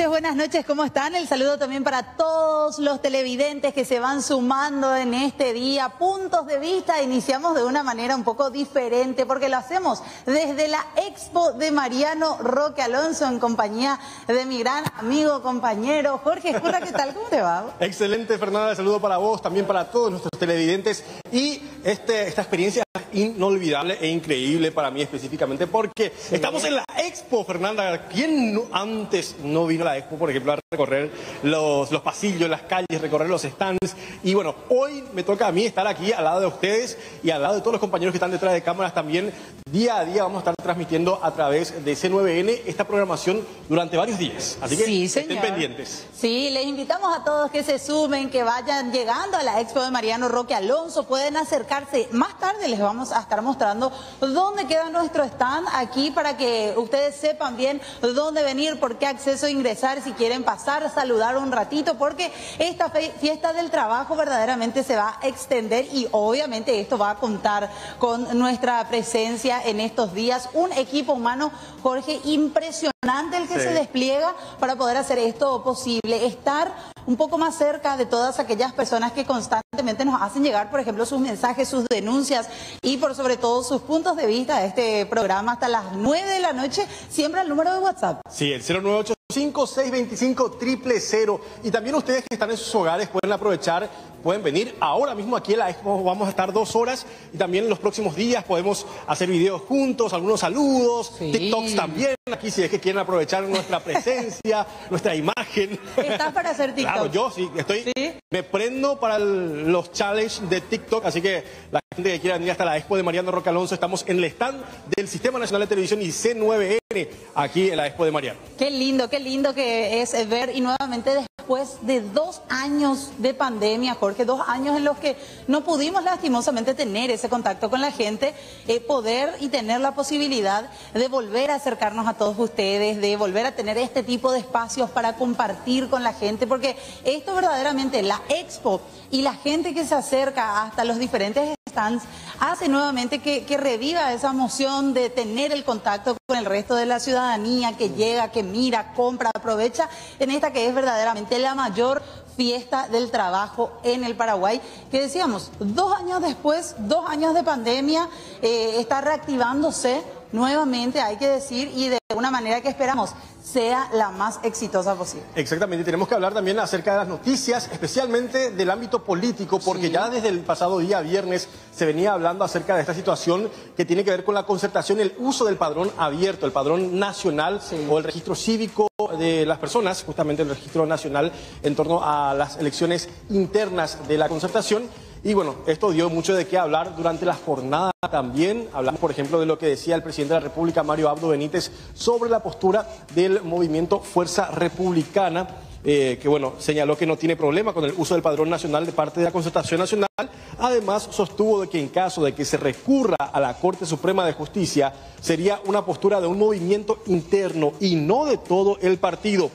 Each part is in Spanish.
buenas noches, ¿cómo están? El saludo también para todos los televidentes que se van sumando en este día. Puntos de vista, iniciamos de una manera un poco diferente porque lo hacemos desde la Expo de Mariano Roque Alonso en compañía de mi gran amigo, compañero Jorge Escurra. ¿Qué tal? ¿Cómo te va? Excelente, Fernanda, el saludo para vos, también para todos nuestros televidentes. Y esta experiencia es inolvidable e increíble para mí específicamente porque estamos en la Expo, Fernanda. ¿Quién antes no vino a la Expo, por ejemplo, a recorrer los pasillos, las calles, recorrer los stands? Y bueno, hoy me toca a mí estar aquí al lado de ustedes y al lado de todos los compañeros que están detrás de cámaras también. Día a día vamos a estar transmitiendo a través de C9N esta programación durante varios días. Así que sí, estén pendientes. Sí, les invitamos a todos que se sumen, que vayan llegando a la Expo de Mariano Roque Alonso. Pueden acercarse. Más tarde les vamos a estar mostrando dónde queda nuestro stand aquí para que ustedes sepan bien dónde venir, por qué acceso a ingresar, si quieren pasar, saludar un ratito, porque esta fiesta del trabajo verdaderamente se va a extender y obviamente esto va a contar con nuestra presencia en estos días. Un equipo humano, Jorge, impresionante el que se despliega para poder hacer esto posible. Estar un poco más cerca de todas aquellas personas que constantemente nos hacen llegar, por ejemplo, sus mensajes, sus denuncias y por sobre todo sus puntos de vista de este programa hasta las 9 de la noche, siempre al número de WhatsApp. Sí, el 0985-625-000. Y también ustedes que están en sus hogares pueden aprovechar, pueden venir ahora mismo aquí a la Expo. Vamos a estar 2 horas y también en los próximos días podemos hacer videos juntos, algunos saludos, TikToks también. Aquí si es que quieren aprovechar nuestra presencia, nuestra imagen. ¿Estás para hacer TikTok? Claro, yo sí, me prendo para los challenges de TikTok, así que la gente que quiera venir hasta la Expo de Mariano Roque Alonso, estamos en el stand del Sistema Nacional de Televisión y C9N, aquí en la Expo de Mariano. Qué lindo que es ver y nuevamente después de 2 años de pandemia, Jorge, 2 años en los que no pudimos lastimosamente tener ese contacto con la gente, poder y tener la posibilidad de volver a acercarnos a todos ustedes, de volver a tener este tipo de espacios para compartir con la gente, porque esto verdaderamente, la Expo y la gente que se acerca hasta los diferentes stands, hace nuevamente que reviva esa emoción de tener el contacto con el resto de la ciudadanía, que llega, que mira, compra, aprovecha en esta que es verdaderamente la mayor fiesta del trabajo en el Paraguay, que decíamos, 2 años después, 2 años de pandemia, está reactivándose nuevamente, hay que decir, y de una manera que esperamos sea la más exitosa posible. Exactamente, tenemos que hablar también acerca de las noticias, especialmente del ámbito político, porque ya desde el pasado día viernes se venía hablando acerca de esta situación que tiene que ver con la concertación, el uso del padrón abierto, el padrón nacional o el registro cívico de las personas, justamente el registro nacional en torno a las elecciones internas de la concertación. Y bueno, esto dio mucho de qué hablar durante la jornada también. Hablamos, por ejemplo, de lo que decía el presidente de la República, Mario Abdo Benítez, sobre la postura del movimiento Fuerza Republicana, que bueno, señaló que no tiene problema con el uso del padrón nacional de parte de la Concertación Nacional. Además, sostuvo de que en caso de que se recurra a la Corte Suprema de Justicia, sería una postura de un movimiento interno y no de todo el partido.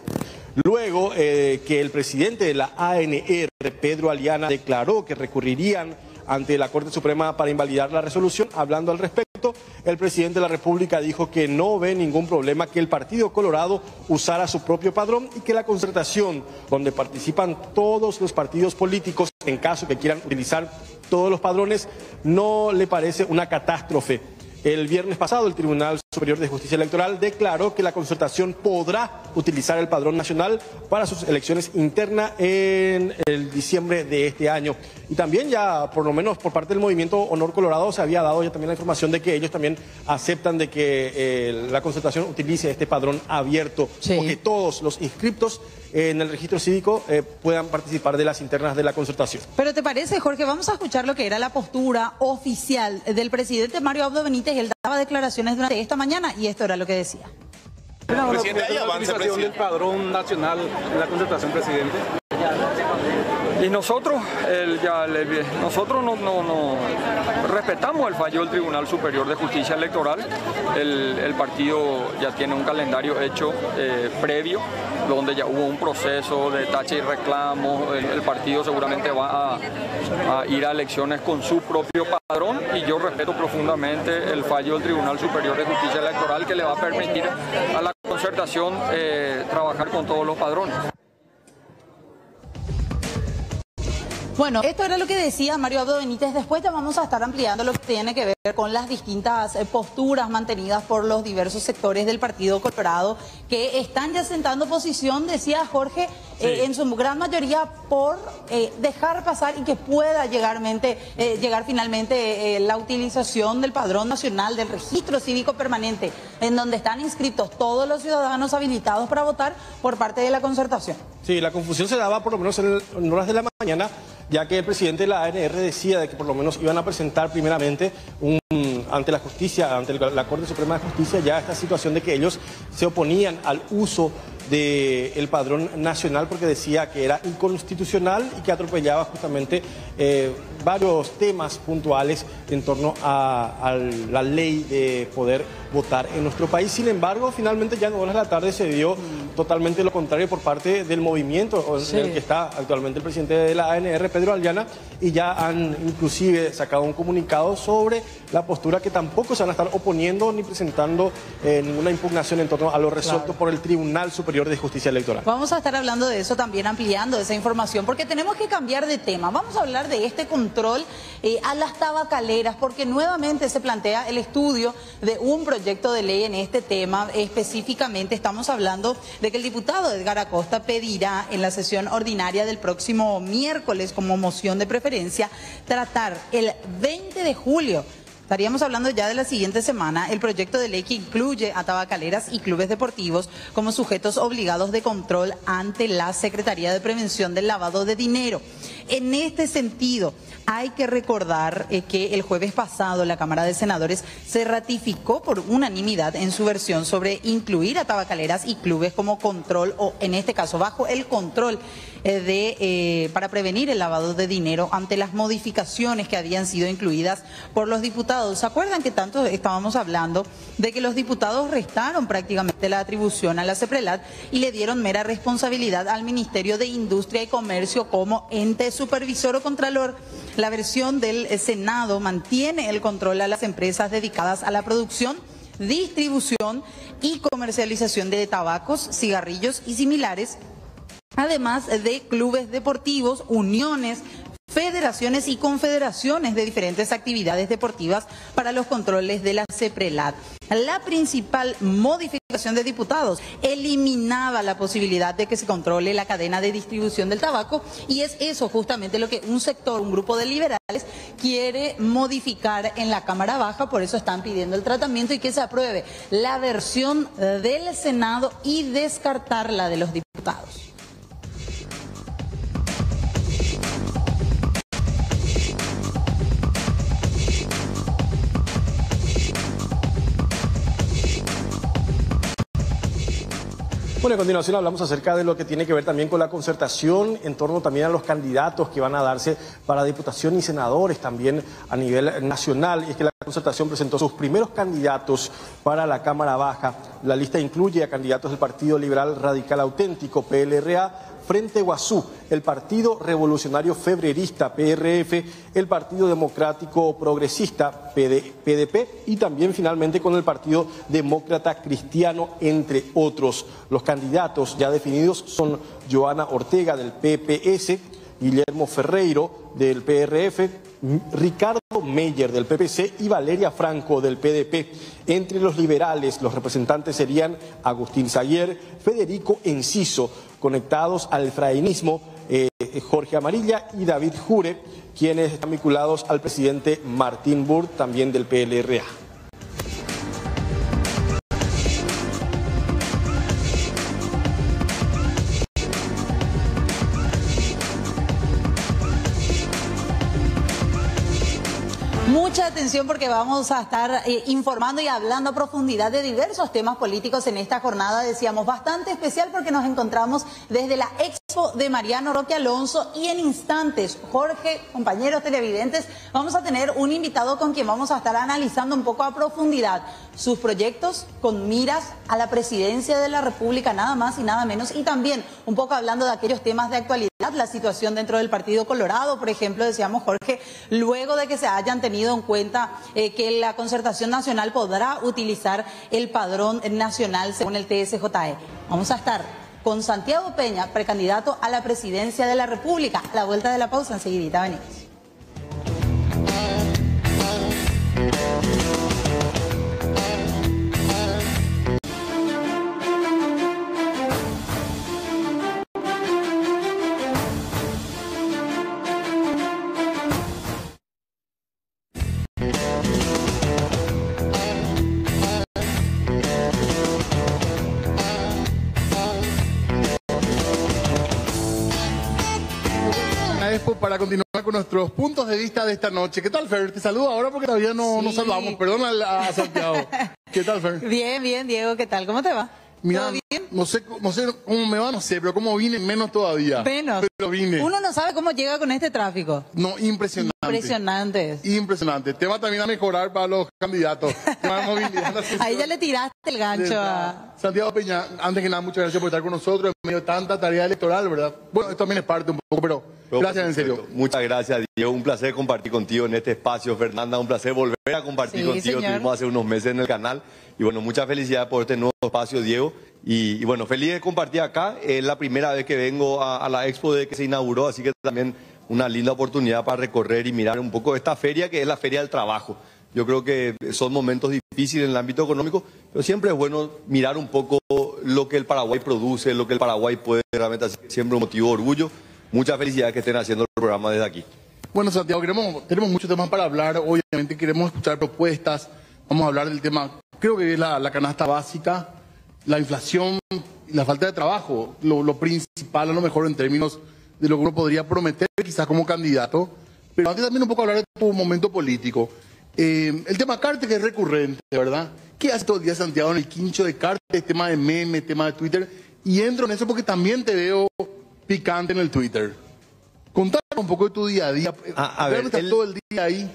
Luego que el presidente de la ANR, Pedro Aliana, declaró que recurrirían ante la Corte Suprema para invalidar la resolución, hablando al respecto, el presidente de la República dijo que no ve ningún problema que el Partido Colorado usara su propio padrón y que la concertación, donde participan todos los partidos políticos, en caso que quieran utilizar todos los padrones, no le parece una catástrofe. El viernes pasado, el Tribunal Superior de Justicia Electoral declaró que la concertación podrá utilizar el padrón nacional para sus elecciones internas en el diciembre de este año. Y también ya, por lo menos por parte del movimiento Honor Colorado, se había dado ya también la información de que ellos también aceptan de que la concertación utilice este padrón abierto, porque todos los inscriptos en el registro cívico puedan participar de las internas de la concertación. Pero ¿te parece, Jorge? Vamos a escuchar lo que era la postura oficial del presidente Mario Abdo Benítez. Él daba declaraciones durante esta mañana y esto era lo que decía. Presidente, ¿hay avance, presidente, del padrón nacional en la concertación, presidente? Y nosotros, nosotros no respetamos el fallo del Tribunal Superior de Justicia Electoral. El partido ya tiene un calendario hecho previo, donde ya hubo un proceso de tacha y reclamo. El partido seguramente va a ir a elecciones con su propio padrón, y yo respeto profundamente el fallo del Tribunal Superior de Justicia Electoral, que le va a permitir a la concertación trabajar con todos los padrones. Bueno, esto era lo que decía Mario Abdo Benítez. Después ya vamos a estar ampliando lo que tiene que ver con las distintas posturas mantenidas por los diversos sectores del Partido Colorado, que están ya sentando posición, decía Jorge, sí, en su gran mayoría por dejar pasar y que pueda llegar finalmente la utilización del padrón nacional, del registro cívico permanente, en donde están inscritos todos los ciudadanos habilitados para votar por parte de la concertación. Sí, la confusión se daba por lo menos en horas de la mañana, ya que el presidente de la ANR decía de que por lo menos iban a presentar primeramente ante la justicia, ante la Corte Suprema de Justicia, ya esta situación de que ellos se oponían al uso del padrón nacional porque decía que era inconstitucional y que atropellaba justamente varios temas puntuales en torno a la ley de poder votar en nuestro país. Sin embargo, finalmente ya en horas de la tarde se dio totalmente lo contrario por parte del movimiento en el que está actualmente el presidente de la ANR, Pedro Aliana, y ya han inclusive sacado un comunicado sobre la postura que tampoco se van a estar oponiendo ni presentando ninguna impugnación en torno a lo resuelto por el Tribunal Superior de Justicia Electoral. Vamos a estar hablando de eso también, ampliando esa información, porque tenemos que cambiar de tema. Vamos a hablar de este control a las tabacaleras, porque nuevamente se plantea el estudio de un proyecto de ley en este tema. Específicamente estamos hablando de que el diputado Edgar Acosta pedirá en la sesión ordinaria del próximo miércoles, como moción de preferencia, tratar el 20 de julio. Estaríamos hablando ya de la siguiente semana, el proyecto de ley que incluye a tabacaleras y clubes deportivos como sujetos obligados de control ante la Secretaría de Prevención del Lavado de Dinero. En este sentido, hay que recordar que el jueves pasado la Cámara de Senadores se ratificó por unanimidad en su versión sobre incluir a tabacaleras y clubes como control, o en este caso bajo el control para prevenir el lavado de dinero, ante las modificaciones que habían sido incluidas por los diputados. ¿Se acuerdan que tanto estábamos hablando de que los diputados restaron prácticamente la atribución a la CEPRELAT y le dieron mera responsabilidad al Ministerio de Industria y Comercio como ente supervisor o contralor? La versión del Senado mantiene el control a las empresas dedicadas a la producción, distribución y comercialización de tabacos, cigarrillos y similares, además de clubes deportivos, uniones, federaciones y confederaciones de diferentes actividades deportivas para los controles de la CEPRELAT. La principal modificación de diputados eliminaba la posibilidad de que se controle la cadena de distribución del tabaco, y es eso justamente lo que un grupo de liberales quiere modificar en la Cámara Baja. Por eso están pidiendo el tratamiento y que se apruebe la versión del Senado y descartar la de los diputados. Bueno, a continuación hablamos acerca de lo que tiene que ver también con la concertación en torno también a los candidatos que van a darse para diputación y senadores también a nivel nacional. Y es que la concertación presentó sus primeros candidatos para la Cámara Baja. La lista incluye a candidatos del Partido Liberal Radical Auténtico, PLRA, Frente Guazú, el Partido Revolucionario Febrerista, PRF, el Partido Democrático Progresista, PDP, y también finalmente con el Partido Demócrata Cristiano, entre otros. Los candidatos ya definidos son Joana Ortega del PPS, Guillermo Ferreiro del PRF, Ricardo Meyer del PPC y Valeria Franco del PDP. Entre los liberales, los representantes serían Agustín Sayer, Federico Enciso, conectados al efraínismo, Jorge Amarilla y David Jure, quienes están vinculados al presidente Martín Burt, también del PLRA. Mucha atención porque vamos a estar informando y hablando a profundidad de diversos temas políticos en esta jornada, decíamos, bastante especial porque nos encontramos desde la Expo de Mariano Roque Alonso y en instantes, Jorge, compañeros televidentes, vamos a tener un invitado con quien vamos a estar analizando un poco a profundidad sus proyectos con miras a la presidencia de la República, nada más y nada menos, y también un poco hablando de aquellos temas de actualidad, la situación dentro del Partido Colorado, por ejemplo, decíamos, Jorge, luego de que se hayan tenido en cuenta que la Concertación Nacional podrá utilizar el padrón nacional según el TSJE. Vamos a estar con Santiago Peña, precandidato a la presidencia de la República. A la vuelta de la pausa, enseguidita venimos. Para continuar con nuestros puntos de vista de esta noche. ¿Qué tal, Fer? Te saludo ahora porque todavía no nos saludamos. Perdón a Santiago. ¿Qué tal, Fer? Bien, bien, Diego. ¿Qué tal? ¿Cómo te va? Mira, ¿Todo bien? no sé cómo me va, no sé, pero cómo vine, menos todavía. Menos. Pero vine. Uno no sabe cómo llega con este tráfico. No, impresionante. Impresionante. Impresionante. Tema también a mejorar para los candidatos. Tema de movilidad. Ahí ya le tiraste el gancho a... Santiago Peña, antes que nada, muchas gracias por estar con nosotros en medio de tanta tarea electoral, ¿verdad? Bueno, esto también es parte un poco, pero gracias en serio. Muchas gracias, Diego. Un placer compartir contigo en este espacio, Fernanda. Un placer volver a compartir contigo. Señor. Estuvimos hace unos meses en el canal. Y bueno, mucha felicidad por este nuevo espacio, Diego. Y bueno, feliz de compartir acá. Es la primera vez que vengo a la Expo desde que se inauguró, así que también una linda oportunidad para recorrer y mirar un poco esta feria, que es la Feria del Trabajo. Yo creo que son momentos difíciles en el ámbito económico, pero siempre es bueno mirar un poco lo que el Paraguay produce, lo que el Paraguay puede realmente hacer. Siempre un motivo de orgullo. Muchas felicidades que estén haciendo el programa desde aquí. Bueno, Santiago, tenemos muchos temas para hablar. Obviamente queremos escuchar propuestas. Vamos a hablar del tema, creo que es la canasta básica, la inflación y la falta de trabajo. Lo principal, a lo mejor en términos de lo que uno podría prometer quizás como candidato. Pero antes también un poco hablar de tu momento político. El tema Carte, que es recurrente, ¿verdad? ¿Qué hace todo el día, Santiago, en el quincho de Carte, tema de meme, tema de Twitter? Y entro en eso porque también te veo picante en el Twitter. Contame un poco de tu día a día. A ver, ¿Estás todo el día ahí?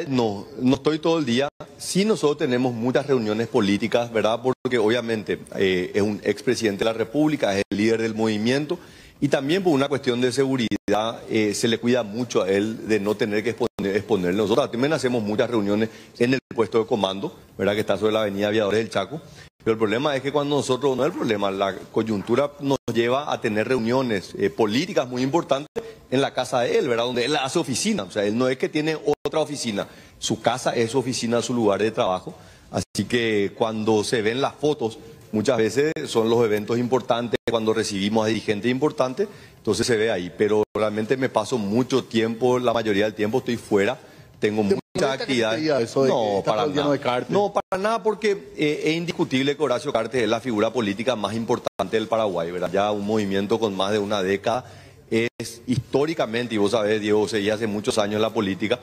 No estoy todo el día. Sí, nosotros tenemos muchas reuniones políticas, ¿verdad? Porque obviamente es un expresidente de la República, es el líder del movimiento. Y también por una cuestión de seguridad se le cuida mucho a él de no tener que exponer. Nosotros también hacemos muchas reuniones en el puesto de comando, ¿verdad? Que está sobre la avenida Aviadores del Chaco. Pero el problema es que cuando nosotros, no es el problema, la coyuntura nos lleva a tener reuniones políticas muy importantes en la casa de él, ¿verdad? Donde él hace oficina. O sea, él no es que tiene otra oficina. Su casa es su oficina, su lugar de trabajo. Así que cuando se ven las fotos, muchas veces son los eventos importantes, cuando recibimos a dirigentes importantes, entonces se ve ahí. Pero realmente me paso mucho tiempo, la mayoría del tiempo estoy fuera, tengo muchas actividades. No, para nada. No, para nada, porque es indiscutible que Horacio Cartes es la figura política más importante del Paraguay, ¿verdad? Ya un movimiento con más de una década es históricamente, y vos sabés, Diego, seguí hace muchos años en la política.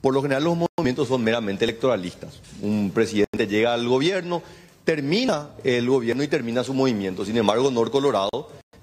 Por lo general los movimientos son meramente electoralistas. Un presidente llega al gobierno, termina el gobierno y termina su movimiento. Sin embargo, Nor Colorado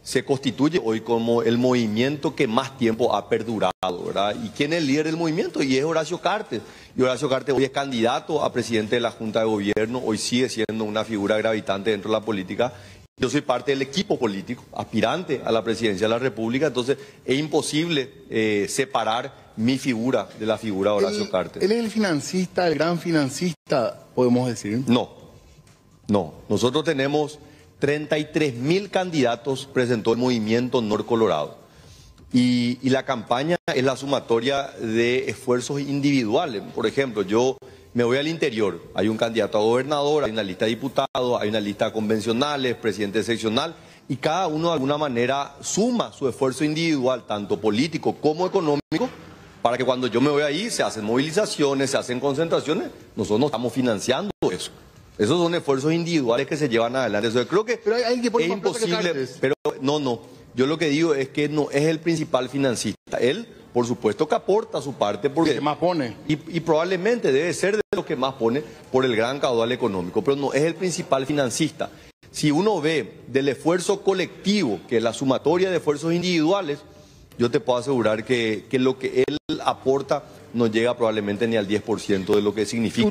se constituye hoy como el movimiento que más tiempo ha perdurado, ¿verdad? ¿Y quién es el líder del movimiento? Y es Horacio Cartes. Y Horacio Cartes hoy es candidato a presidente de la Junta de Gobierno, hoy sigue siendo una figura gravitante dentro de la política. Yo soy parte del equipo político, aspirante a la presidencia de la República, entonces es imposible separar mi figura de la figura de Horacio Cartes. ¿Él es el financista, el gran financista, podemos decir? No. Nosotros tenemos 33.000 candidatos, presentó el movimiento Nor Colorado. Y la campaña es la sumatoria de esfuerzos individuales. Por ejemplo, yo me voy al interior, hay un candidato a gobernador, hay una lista de diputados, hay una lista de convencionales, presidente seccional, y cada uno de alguna manera suma su esfuerzo individual, tanto político como económico, para que cuando yo me voy ahí se hacen movilizaciones, se hacen concentraciones, nosotros no estamos financiando eso. Esos son esfuerzos individuales que se llevan adelante. Entonces, creo que pero hay que poner es imposible, pero no. Yo lo que digo es que no es el principal financista. Él por supuesto que aporta su parte porque ¿Qué más pone? y probablemente debe ser de los que más pone por el gran caudal económico, pero no es el principal financista. Si uno ve del esfuerzo colectivo, que es la sumatoria de esfuerzos individuales, yo te puedo asegurar que lo que él aporta no llega probablemente ni al 10% de lo que significa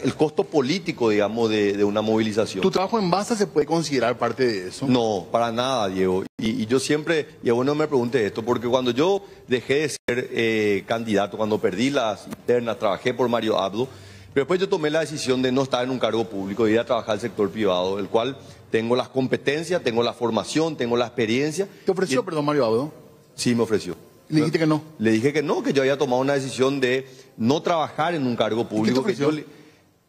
el costo político, digamos, de una movilización. ¿Tu trabajo en Baza se puede considerar parte de eso? No, para nada, Diego. Y yo siempre, y es bueno me pregunte esto, porque cuando yo dejé de ser candidato, cuando perdí las internas, trabajé por Mario Abdo, pero después yo tomé la decisión de no estar en un cargo público, de ir a trabajar al sector privado, el cual tengo las competencias, tengo la formación, tengo la experiencia. ¿Te ofreció, perdón, Mario Abdo? Sí, me ofreció. ¿Le dijiste que no? Le dije que no, que yo había tomado una decisión de no trabajar en un cargo público. ¿Qué te ofreció?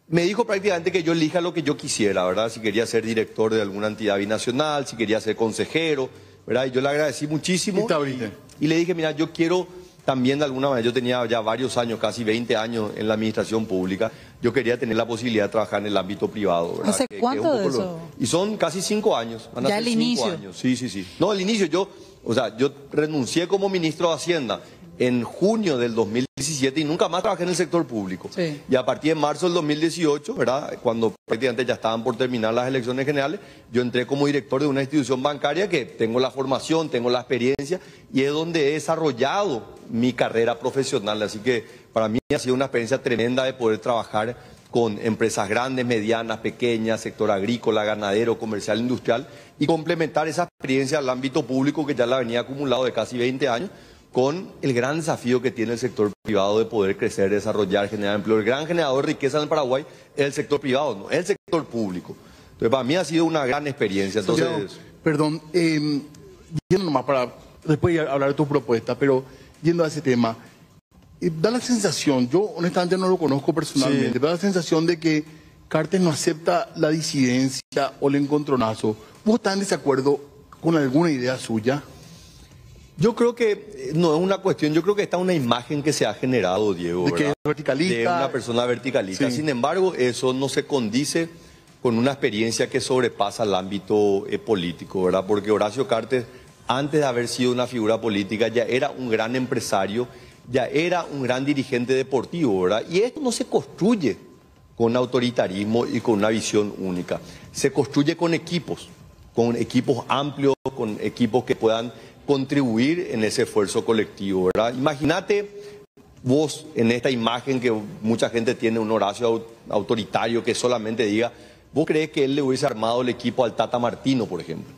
Me dijo prácticamente que yo elija lo que yo quisiera, ¿verdad? Si quería ser director de alguna entidad binacional, si quería ser consejero, ¿verdad? Y yo le agradecí muchísimo. Y le dije, mira, yo quiero también de alguna manera, yo tenía ya varios años, casi 20 años en la administración pública, yo quería tener la posibilidad de trabajar en el ámbito privado, ¿verdad? ¿Hace cuánto de eso? Y son casi 5 años. Van a ¿Ya ser el 5 inicio? años. Sí, sí, sí. No, al inicio yo renuncié como ministro de Hacienda en junio del 2017 y nunca más trabajé en el sector público. Sí. Y a partir de marzo del 2018, ¿verdad? Cuando prácticamente ya estaban por terminar las elecciones generales, yo entré como director de una institución bancaria que tengo la formación, tengo la experiencia y es donde he desarrollado mi carrera profesional. Así que para mí ha sido una experiencia tremenda de poder trabajar con empresas grandes, medianas, pequeñas, sector agrícola, ganadero, comercial, industrial y complementar esa experiencia al ámbito público que ya la venía acumulado de casi 20 años con el gran desafío que tiene el sector privado de poder crecer, desarrollar, generar empleo. El gran generador de riqueza en el Paraguay es el sector privado, no es el sector público. Entonces, para mí ha sido una gran experiencia. Entonces, perdón, yendo nomás para después hablar de tu propuesta, pero yendo a ese tema, da la sensación, yo honestamente no lo conozco personalmente, da la sensación de que Cartes no acepta la disidencia o el encontronazo. ¿Vos estás en desacuerdo con alguna idea suya? Yo creo que no es una cuestión, yo creo que está una imagen que se ha generado, Diego, ¿De que ¿verdad? es verticalista? De una persona verticalista. Sí. Sin embargo, eso no se condice con una experiencia que sobrepasa el ámbito político, ¿verdad? Porque Horacio Cartes, antes de haber sido una figura política, ya era un gran empresario, ya era un gran dirigente deportivo, ¿verdad? Y esto no se construye con autoritarismo y con una visión única. Se construye con equipos amplios, con equipos que puedan contribuir en ese esfuerzo colectivo, ¿verdad? Imagínate vos en esta imagen que mucha gente tiene, un Horacio autoritario que solamente diga, ¿vos crees que él le hubiese armado el equipo al Tata Martino, por ejemplo?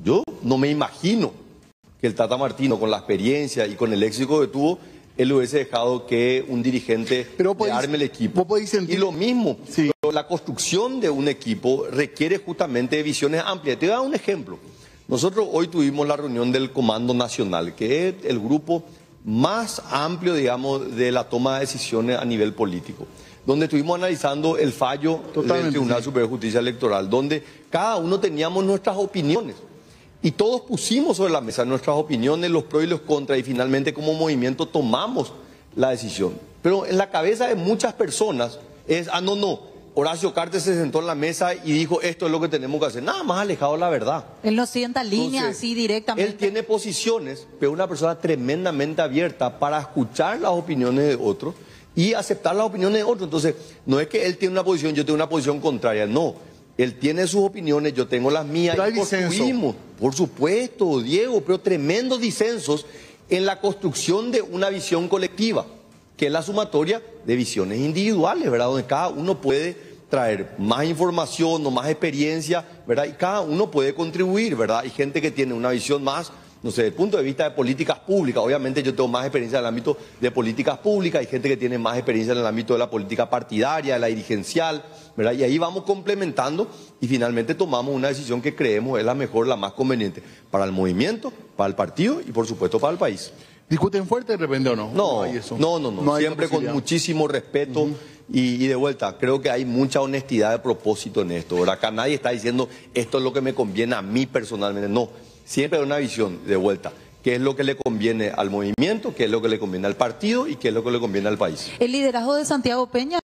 Yo no me imagino que el Tata Martino, con la experiencia y con el éxito que tuvo, él le hubiese dejado que un dirigente le arme el equipo. Y lo mismo, sí. La construcción de un equipo requiere justamente de visiones amplias. Te voy a dar un ejemplo. Nosotros hoy tuvimos la reunión del Comando Nacional, que es el grupo más amplio, digamos, de la toma de decisiones a nivel político, donde estuvimos analizando el fallo del Tribunal Superior de Justicia Electoral, donde cada uno teníamos nuestras opiniones y todos pusimos sobre la mesa nuestras opiniones, los pros y los contras, y finalmente como movimiento tomamos la decisión. Pero en la cabeza de muchas personas es, no, Horacio Cartes se sentó en la mesa y dijo, esto es lo que tenemos que hacer. Nada más alejado de la verdad. Él no sienta línea así directamente. Él tiene posiciones, pero es una persona tremendamente abierta para escuchar las opiniones de otros y aceptar las opiniones de otros. Entonces, no es que él tiene una posición, yo tengo una posición contraria, no. Él tiene sus opiniones, yo tengo las mías. Pero hay disenso. Por supuesto, Diego, pero tremendos disensos en la construcción de una visión colectiva, que es la sumatoria de visiones individuales, ¿verdad? Donde cada uno puede traer más información o más experiencia, ¿verdad? Y cada uno puede contribuir, ¿verdad? Hay gente que tiene una visión más, no sé, desde el punto de vista de políticas públicas. Obviamente yo tengo más experiencia en el ámbito de políticas públicas, hay gente que tiene más experiencia en el ámbito de la política partidaria, de la dirigencial, ¿verdad? Y ahí vamos complementando y finalmente tomamos una decisión que creemos es la mejor, la más conveniente para el movimiento, para el partido y por supuesto para el país. ¿Discuten fuerte de repente o no? No, siempre con muchísimo respeto y de vuelta, creo que hay mucha honestidad de propósito en esto. Ahora, acá nadie está diciendo esto es lo que me conviene a mí personalmente, no. Siempre hay una visión de vuelta. qué es lo que le conviene al movimiento, qué es lo que le conviene al partido y qué es lo que le conviene al país. ¿El liderazgo de Santiago Peña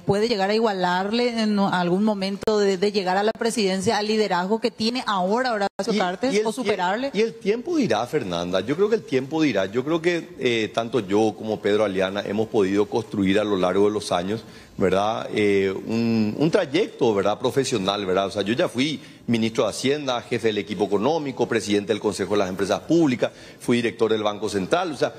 puede llegar a igualarle en algún momento de llegar a la presidencia al liderazgo que tiene ahora Horacio Cartes o superarle? Y el tiempo dirá, Fernanda, yo creo que el tiempo dirá. Yo creo que tanto yo como Pedro Aliana hemos podido construir a lo largo de los años, ¿verdad? Un trayecto, ¿verdad? Profesional, ¿verdad? O sea, yo ya fui ministro de Hacienda, jefe del equipo económico, presidente del Consejo de las Empresas Públicas, fui director del Banco Central. O sea,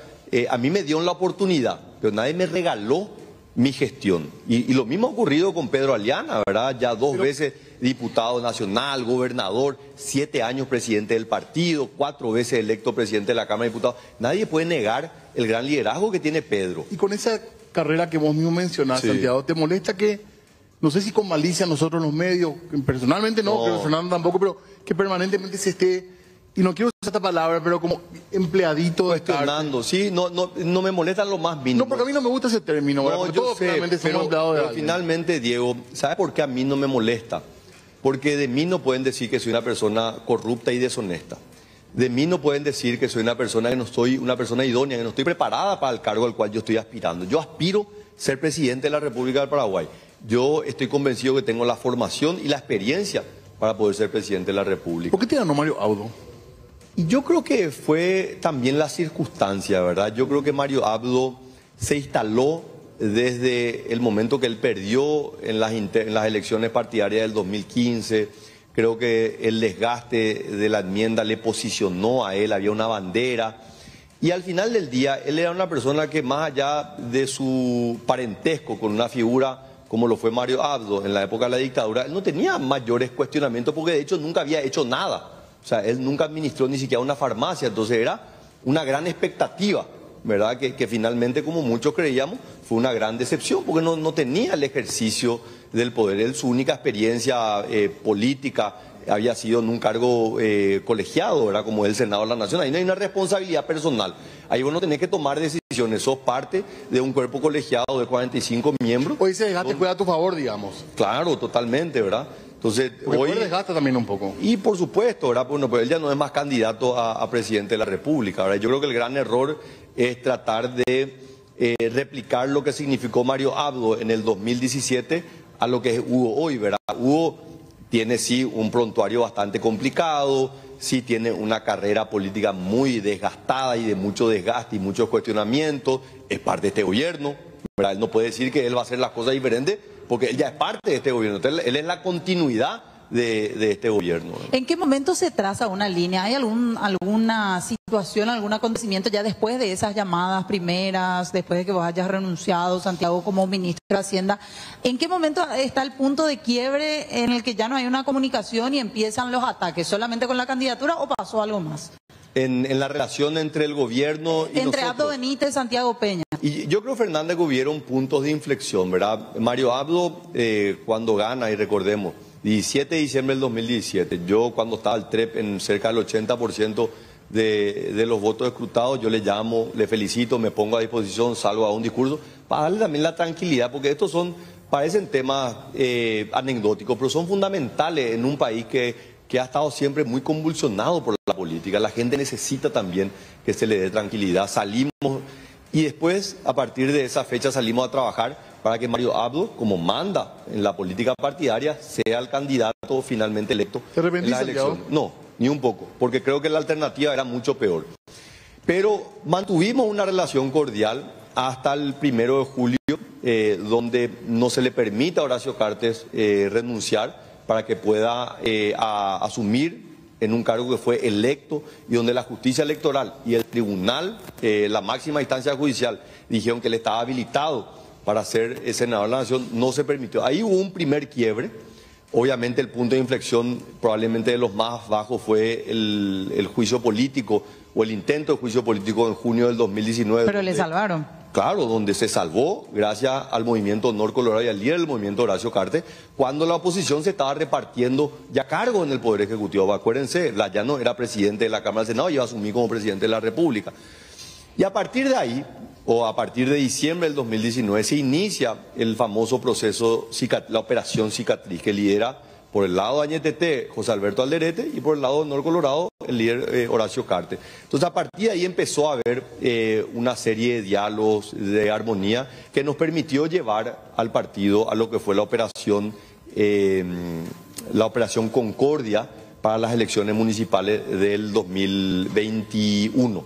a mí me dieron la oportunidad, pero nadie me regaló mi gestión. Y lo mismo ha ocurrido con Pedro Aliana, ¿verdad? Ya dos veces diputado nacional, gobernador, 7 años presidente del partido, 4 veces electo presidente de la Cámara de Diputados. Nadie puede negar el gran liderazgo que tiene Pedro. Y con esa carrera que vos mismo mencionás, Sí. Santiago, ¿te molesta que, no sé si con malicia nosotros los medios, personalmente no, creo que Fernando tampoco, pero que permanentemente se esté, y no quiero usar esta palabra, pero como empleadito de Cuestionando, sí, no me molesta lo más mínimo. No, porque a mí no me gusta ese término, ¿verdad? No, Porque yo todos sé, finalmente somos empleados de pero alguien. finalmente, Diego, ¿sabe por qué a mí no me molesta? Porque de mí no pueden decir que soy una persona corrupta y deshonesta. De mí no pueden decir que soy una persona que no soy una persona idónea, que no estoy preparada para el cargo al cual yo estoy aspirando. Yo aspiro a ser presidente de la República del Paraguay. Yo estoy convencido que tengo la formación y la experiencia para poder ser presidente de la República. ¿Por qué te ganó Mario Abdo? Y yo creo que fue también la circunstancia, ¿verdad? Yo creo que Mario Abdo se instaló desde el momento que él perdió en las elecciones partidarias del 2015. Creo que el desgaste de la enmienda le posicionó a él, había una bandera. Y al final del día, él era una persona que más allá de su parentesco con una figura como lo fue Mario Abdo en la época de la dictadura, él no tenía mayores cuestionamientos porque de hecho nunca había hecho nada. O sea, él nunca administró ni siquiera una farmacia, entonces era una gran expectativa, ¿verdad? Que finalmente, como muchos creíamos, fue una gran decepción porque no tenía el ejercicio del poder. Él, su única experiencia política había sido en un cargo colegiado, ¿verdad? Como el Senado de la Nación. Ahí no hay una responsabilidad personal. Ahí vos no tenés que tomar decisiones. Sos parte de un cuerpo colegiado de 45 miembros. Hoy ese desgaste juega a tu favor, digamos. Claro, totalmente, ¿verdad? Entonces, Porque hoy... hoy desgasta también un poco. Y por supuesto, ¿verdad? Bueno, pero él ya no es más candidato a presidente de la República, ¿verdad? Yo creo que el gran error es tratar de replicar lo que significó Mario Abdo en el 2017 a lo que es Hugo hoy, ¿verdad? Hugo tiene sí un prontuario bastante complicado, sí tiene una carrera política muy desgastada y de mucho desgaste y muchos cuestionamientos, es parte de este gobierno, ¿verdad? Él no puede decir que él va a hacer las cosas diferentes porque él ya es parte de este gobierno, entonces él es la continuidad de este gobierno. ¿En qué momento se traza una línea? ¿Hay alguna situación, algún acontecimiento ya después de esas llamadas primeras, después de que vos hayas renunciado, Santiago, como ministro de Hacienda? ¿En qué momento está el punto de quiebre en el que ya no hay una comunicación y empiezan los ataques? ¿Solamente con la candidatura o pasó algo más? En la relación entre el gobierno y entre nosotros. Abdo Benítez y Santiago Peña. Y yo creo, Fernanda, que hubieron puntos de inflexión, ¿verdad? Mario Abdo, cuando gana, y recordemos, 17 de diciembre del 2017, yo cuando estaba el TREP en cerca del 80% de los votos escrutados, yo le llamo, le felicito, me pongo a disposición, salgo a un discurso, para darle también la tranquilidad, porque estos parecen temas anecdóticos, pero son fundamentales en un país que ha estado siempre muy convulsionado por la política. La gente necesita también que se le dé tranquilidad. Salimos y después, a partir de esa fecha, salimos a trabajar para que Mario Abdo, como manda en la política partidaria, sea el candidato finalmente electo ¿Te arrepentís, en la elección. Santiago? No, ni un poco, porque creo que la alternativa era mucho peor. Pero mantuvimos una relación cordial hasta el 1 de julio, donde no se le permite a Horacio Cartes renunciar para que pueda asumir en un cargo que fue electo y donde la justicia electoral y el tribunal, la máxima instancia judicial, dijeron que él estaba habilitado para ser senador de la Nación, no se permitió. Ahí hubo un primer quiebre. Obviamente el punto de inflexión probablemente de los más bajos fue el juicio político o el intento de juicio político en junio del 2019. Pero le salvaron. Claro, donde se salvó gracias al movimiento Honor Colorado y al líder del movimiento Horacio Cartes, cuando la oposición se estaba repartiendo ya cargo en el Poder Ejecutivo. Acuérdense, Layano era presidente de la Cámara del Senado y iba a asumir como presidente de la República. Y a partir de ahí, o a partir de diciembre del 2019, se inicia el famoso proceso, la operación Cicatriz, que lidera por el lado de Añetete José Alberto Alderete y por el lado de Honor Colorado el líder Horacio Cartes. Entonces, a partir de ahí empezó a haber una serie de diálogos de armonía que nos permitió llevar al partido a lo que fue la operación Concordia para las elecciones municipales del 2021,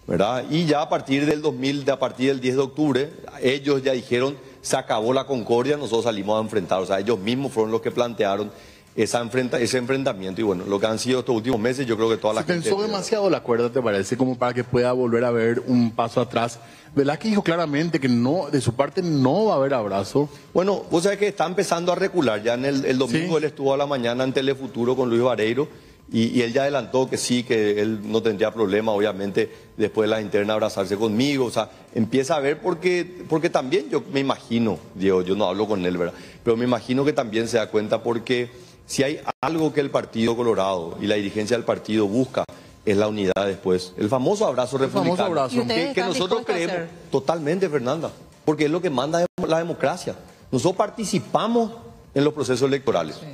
¿verdad? Y ya a partir del 10 de octubre, ellos ya dijeron, se acabó la concordia, nosotros salimos a enfrentar. O sea, ellos mismos fueron los que plantearon ese enfrentamiento. Y bueno, lo que han sido estos últimos meses, yo creo que toda la gente... ¿Se tensó demasiado la cuerda, te parece, como para que pueda volver a haber un paso atrás? Velázquez dijo claramente que no, de su parte no va a haber abrazo. Bueno, vos sabés que está empezando a recular. Ya en el domingo, sí, él estuvo a la mañana en Telefuturo con Luis Vareiro y él ya adelantó que sí, que él no tendría problema, obviamente, después de la interna abrazarse conmigo. O sea, empieza a ver porque también yo me imagino, Diego, yo no hablo con él, ¿verdad? Pero me imagino que también se da cuenta porque si hay algo que el Partido Colorado y la dirigencia del partido busca, es la unidad después. El famoso abrazo republicano. Famoso abrazo. Que nosotros creemos totalmente, Fernanda, porque es lo que manda la democracia. Nosotros participamos en los procesos electorales. Sí.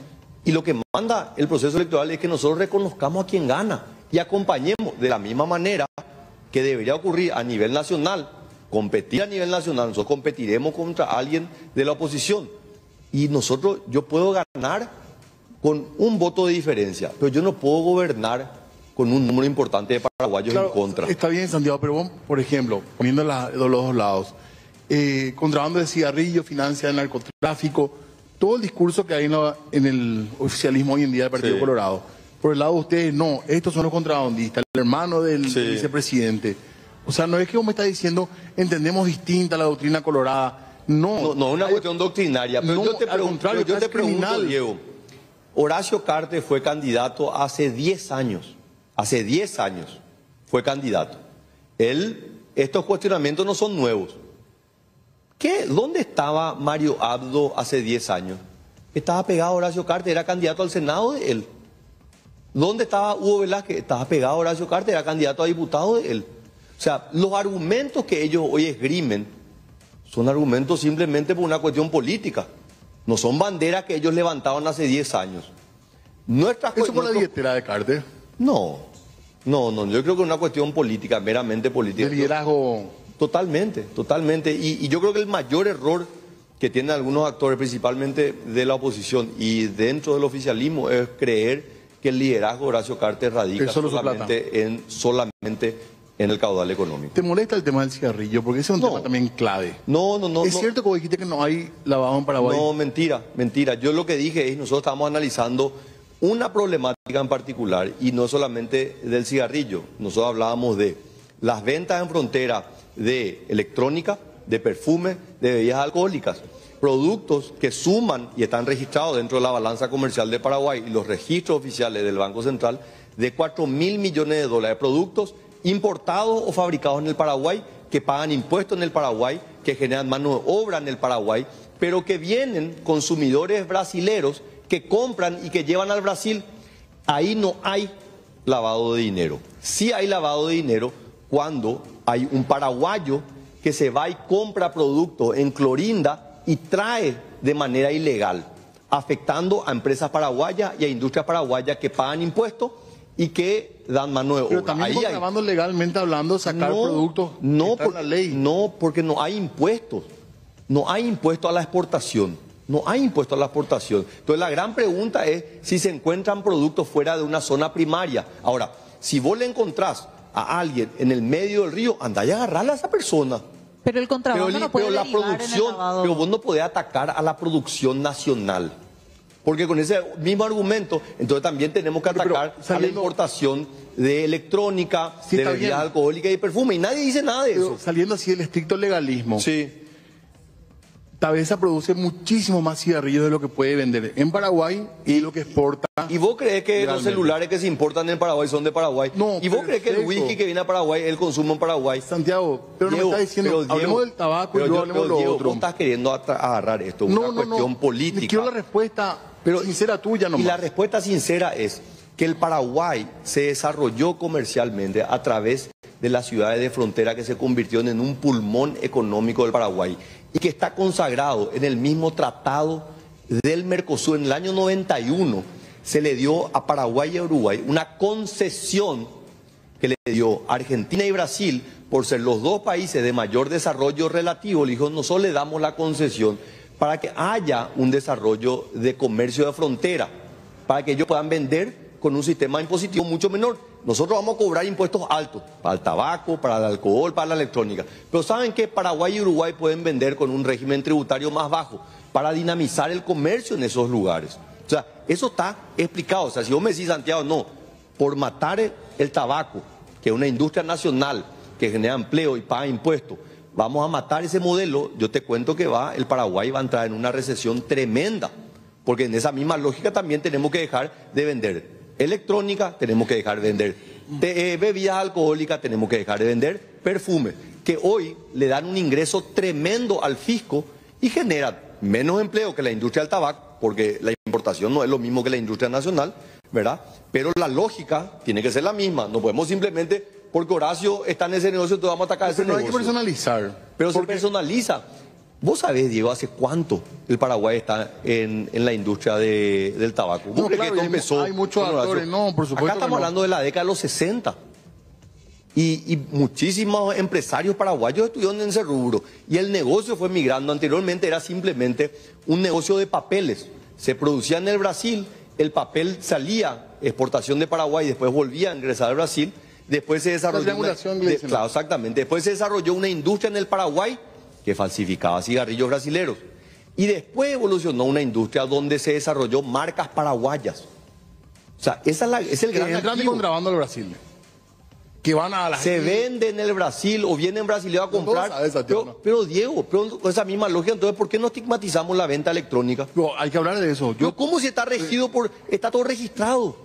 Y lo que manda el proceso electoral es que nosotros reconozcamos a quien gana y acompañemos de la misma manera que debería ocurrir a nivel nacional, competir a nivel nacional. Nosotros competiremos contra alguien de la oposición. Y yo puedo ganar con un voto de diferencia, pero yo no puedo gobernar con un número importante de paraguayos en contra. Está bien, Santiago, pero vos, por ejemplo, poniendo de los dos lados, contrabando de cigarrillo, financia del narcotráfico, todo el discurso que hay en el oficialismo hoy en día del Partido Colorado. Por el lado de ustedes, no, estos son los contrabandistas, el hermano del vicepresidente. O sea, no es que vos me estás diciendo, entendemos distinta la doctrina colorada. No, no es una cuestión doctrinaria. Pero yo te pregunto, Diego, Horacio Cartes fue candidato hace 10 años. Hace 10 años fue candidato. Estos cuestionamientos no son nuevos. ¿Dónde estaba Mario Abdo hace 10 años? Estaba pegado a Horacio Cartes, era candidato al Senado de él. ¿Dónde estaba Hugo Velázquez? Estaba pegado a Horacio Cartes, era candidato a diputado de él. O sea, los argumentos que ellos hoy esgrimen son argumentos simplemente por una cuestión política. No son banderas que ellos levantaban hace 10 años. ¿Eso por la billetera de Cartes? No, yo creo que es una cuestión política, meramente política. ¿De liderazgo? Totalmente. Y yo creo que el mayor error que tienen algunos actores, principalmente de la oposición y dentro del oficialismo, es creer que el liderazgo de Horacio Cartes radica solamente en el caudal económico. ¿Te molesta el tema del cigarrillo? Porque ese es un tema también clave. No. ¿Es cierto que vos dijiste que no hay lavado en Paraguay? No, mentira. Yo lo que dije es, nosotros estamos analizando una problemática en particular, y no solamente del cigarrillo. Nosotros hablábamos de las ventas en frontera de electrónica, de perfume, de bebidas alcohólicas, productos que suman y están registrados dentro de la balanza comercial de Paraguay y los registros oficiales del Banco Central de 4.000 millones de dólares, productos importados o fabricados en el Paraguay, que pagan impuestos en el Paraguay, que generan mano de obra en el Paraguay, pero que vienen consumidores brasileros que compran y que llevan al Brasil. Ahí no hay lavado de dinero. Sí hay lavado de dinero cuando hay un paraguayo que se va y compra productos en Clorinda y trae de manera ilegal, afectando a empresas paraguayas y a industrias paraguayas que pagan impuestos y que dan mano de obra. Pero también contrabando legalmente hablando, sacar productos por la ley. No, porque no hay impuestos. No hay impuesto a la exportación. Entonces la gran pregunta es si se encuentran productos fuera de una zona primaria. Ahora, si vos le encontrás a alguien en el medio del río, andá y agarrarle a esa persona. Pero el contrabando no puede derivar en el lavado. Pero vos no podés atacar a la producción nacional. Porque con ese mismo argumento, entonces también tenemos que atacar a la importación de electrónica, de bebidas alcohólicas y perfume. Y nadie dice nada de eso. Saliendo así del estricto legalismo. Sí. Tabesa produce muchísimo más cigarrillos de lo que puede vender en Paraguay y lo que exporta. ¿Y vos crees que los celulares que se importan en Paraguay son de Paraguay? No. ¿Y vos crees que el whisky que viene a Paraguay, el consumo en Paraguay? Santiago, pero Diego, no me estás diciendo, hablemos del tabaco y luego hablemos de lo Diego, otro. Vos estás queriendo agarrar esto, una cuestión política. Quiero la respuesta sincera tuya nomás. Y la respuesta sincera es que el Paraguay se desarrolló comercialmente a través de las ciudades de frontera que se convirtieron en un pulmón económico del Paraguay y que está consagrado en el mismo tratado del Mercosur. En el año 91 se le dio a Paraguay y a Uruguay una concesión que le dio a Argentina y Brasil por ser los dos países de mayor desarrollo relativo. Le dijo, nosotros le damos la concesión para que haya un desarrollo de comercio de frontera, para que ellos puedan vender con un sistema impositivo mucho menor. Nosotros vamos a cobrar impuestos altos para el tabaco, para el alcohol, para la electrónica. Pero ¿saben qué? Paraguay y Uruguay pueden vender con un régimen tributario más bajo para dinamizar el comercio en esos lugares. O sea, eso está explicado. O sea, si vos me decís, Santiago, no, por matar el tabaco, que es una industria nacional que genera empleo y paga impuestos, vamos a matar ese modelo, yo te cuento que el Paraguay va a entrar en una recesión tremenda, porque en esa misma lógica también tenemos que dejar de vender electrónica, tenemos que dejar de vender bebidas alcohólicas, tenemos que dejar de vender perfume, que hoy le dan un ingreso tremendo al fisco y generan menos empleo que la industria del tabaco, porque la importación no es lo mismo que la industria nacional, ¿verdad? Pero la lógica tiene que ser la misma, no podemos simplemente, porque Horacio está en ese negocio, entonces vamos a atacar ese negocio. Pero hay que personalizar. Pero se personaliza. Vos sabés, Diego, hace cuánto el Paraguay está en la industria del tabaco. No, claro, que empezó hay muchos actores, no, por supuesto. Acá estamos hablando de la década de los 60. Y muchísimos empresarios paraguayos estuvieron en ese rubro. Y el negocio fue migrando. Anteriormente era simplemente un negocio de papeles. Se producía en el Brasil, el papel salía, exportación de Paraguay, después volvía a ingresar al Brasil. Después se desarrolló claro, exactamente. Después se desarrolló una industria en el Paraguay que falsificaba cigarrillos brasileros. Y después evolucionó una industria donde se desarrolló marcas paraguayas. O sea, es el gran entran de contrabando al Brasil. Que van a la se vende en el Brasil o vienen brasileños a comprar. Pero Diego, con esa misma lógica, entonces, ¿por qué no estigmatizamos la venta electrónica? No, hay que hablar de eso. ¿Cómo si está regido está todo registrado?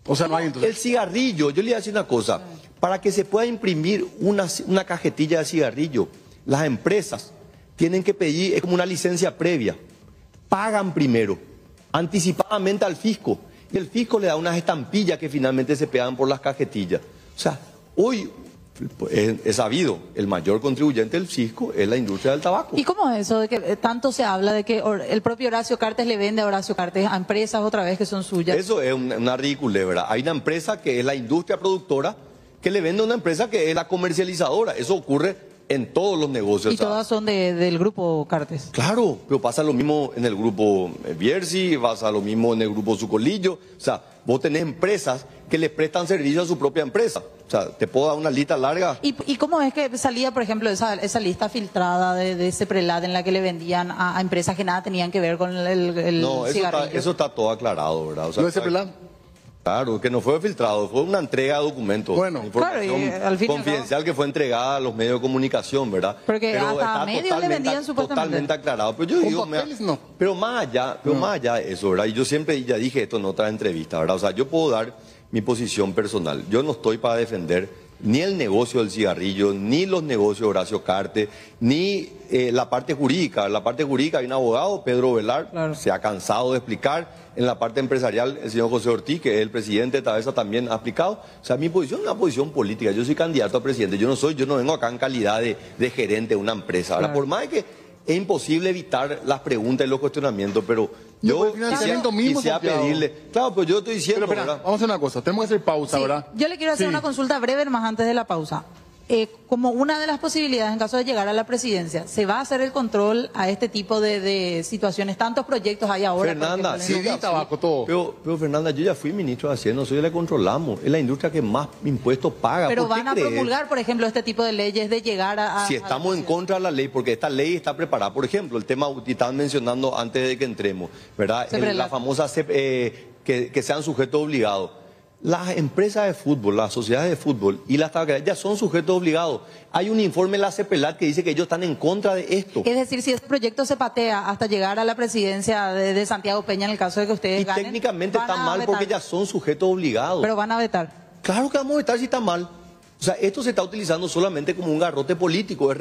O sea, no hay entonces. El cigarrillo, yo le voy a decir una cosa, para que se pueda imprimir una cajetilla de cigarrillo, las empresas tienen que pedir, es como una licencia previa, pagan primero, anticipadamente al fisco, y el fisco le da unas estampillas que finalmente se pegan por las cajetillas. O sea, hoy es sabido, el mayor contribuyente del fisco es la industria del tabaco. ¿Y cómo es eso de que tanto se habla de que el propio Horacio Cartes le vende a Horacio Cartes a empresas otra vez que son suyas? Eso es una ridiculez, ¿verdad? Hay una empresa que es la industria productora que le vende a una empresa que es la comercializadora. Eso ocurre en todos los negocios. Y todas son del grupo Cartes. Claro, pero pasa lo mismo en el grupo Bierzi, pasa lo mismo en el grupo Sucolillo. O sea, vos tenés empresas que le prestan servicio a su propia empresa. O sea, te puedo dar una lista larga. ¿Y cómo es que salía, por ejemplo, esa lista filtrada de Ceprelat en la que le vendían a empresas que nada tenían que ver con el no, eso está todo aclarado, ¿verdad? O sea, ¿Lo de Ceprelat? Claro, que no fue filtrado, fue una entrega de documentos. Bueno, información claro, al fin confidencial que fue entregada a los medios de comunicación, ¿verdad? Porque hasta medios le vendían supuestamente. Totalmente aclarado. Pero yo digo, no. pero más allá de eso, ¿verdad? Y yo siempre ya dije esto en otra entrevista, ¿verdad? O sea, yo puedo dar mi posición personal. Yo no estoy para defender ni el negocio del cigarrillo, ni los negocios de Horacio Cartes, ni la parte jurídica. En la parte jurídica hay un abogado, Pedro Velar, claro. Se ha cansado de explicar. En la parte empresarial, el señor José Ortiz, que es el presidente de Tabesa, también ha aplicado. O sea, mi posición es una posición política. Yo soy candidato a presidente. Yo no vengo acá en calidad de gerente de una empresa. Ahora, por más que es imposible evitar las preguntas y los cuestionamientos, pero yo quisiera pedirle. Claro, pero yo estoy diciendo. Pero espera, vamos a hacer una cosa. Tenemos que hacer pausa, ¿verdad? Yo le quiero hacer una consulta breve más antes de la pausa. Como una de las posibilidades en caso de llegar a la presidencia, ¿se va a hacer el control a este tipo de situaciones? Tantos proyectos hay ahora. Fernanda, sí, tabaco, todo. Pero Fernanda, yo ya fui ministro de Hacienda, nosotros le controlamos. Es la industria que más impuestos paga. Pero van a promulgar, por ejemplo, este tipo de leyes de llegar a... Si estamos en contra de la ley, porque esta ley está preparada. Por ejemplo, el tema que estaban mencionando antes de que entremos, ¿verdad? La famosa que sean sujetos obligados. Las empresas de fútbol, las sociedades de fútbol y las tabacaleras ya son sujetos obligados. Hay un informe de la Ceprelat que dice que ellos están en contra de esto. Es decir, si este proyecto se patea hasta llegar a la presidencia de Santiago Peña en el caso de que ustedes ganen... Técnicamente está mal porque ya son sujetos obligados. Pero van a vetar. Claro que vamos a vetar si está mal. O sea, esto se está utilizando solamente como un garrote político, es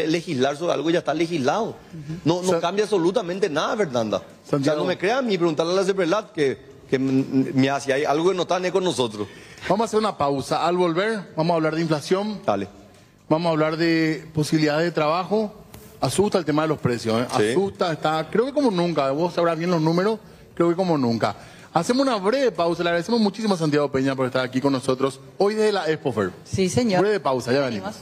legislar sobre algo que ya está legislado. No cambia absolutamente nada, Fernanda. O sea, no me crean ni preguntarle a la Ceprelat que me hace hay algo que no está con nosotros. Vamos a hacer una pausa. Al volver, vamos a hablar de inflación. Dale. Vamos a hablar de posibilidades de trabajo. Asusta el tema de los precios, ¿eh? Sí. Asusta, creo que como nunca. Vos sabrás bien los números creo que como nunca. Hacemos una breve pausa. Le agradecemos muchísimo a Santiago Peña por estar aquí con nosotros hoy desde la Expofer. Sí, señor. Breve pausa, ya venimos.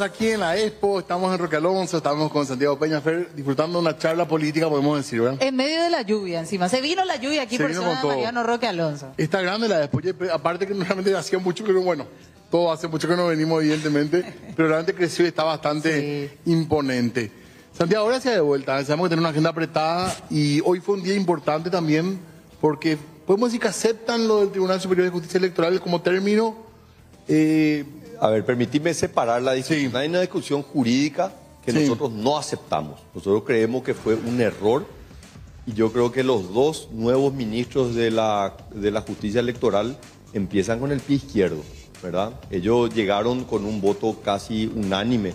Aquí en la Expo, estamos en Roque Alonso, estamos con Santiago Peñafer disfrutando una charla política, podemos decir, ¿verdad? En medio de la lluvia, encima. Se vino la lluvia aquí por zona de Mariano Roque Alonso. Está grande la Expo, aparte que realmente hacía mucho que no, bueno, todo hace mucho que no venimos, evidentemente, pero realmente creció y está bastante imponente. Santiago, gracias de vuelta. Sabemos que tenemos una agenda apretada y hoy fue un día importante también porque podemos decir que aceptan lo del Tribunal Superior de Justicia Electoral como término. A ver, permitidme separar la discusión. Sí. Hay una discusión jurídica que nosotros no aceptamos. Nosotros creemos que fue un error y yo creo que los dos nuevos ministros de la justicia electoral empiezan con el pie izquierdo, ¿verdad? Ellos llegaron con un voto casi unánime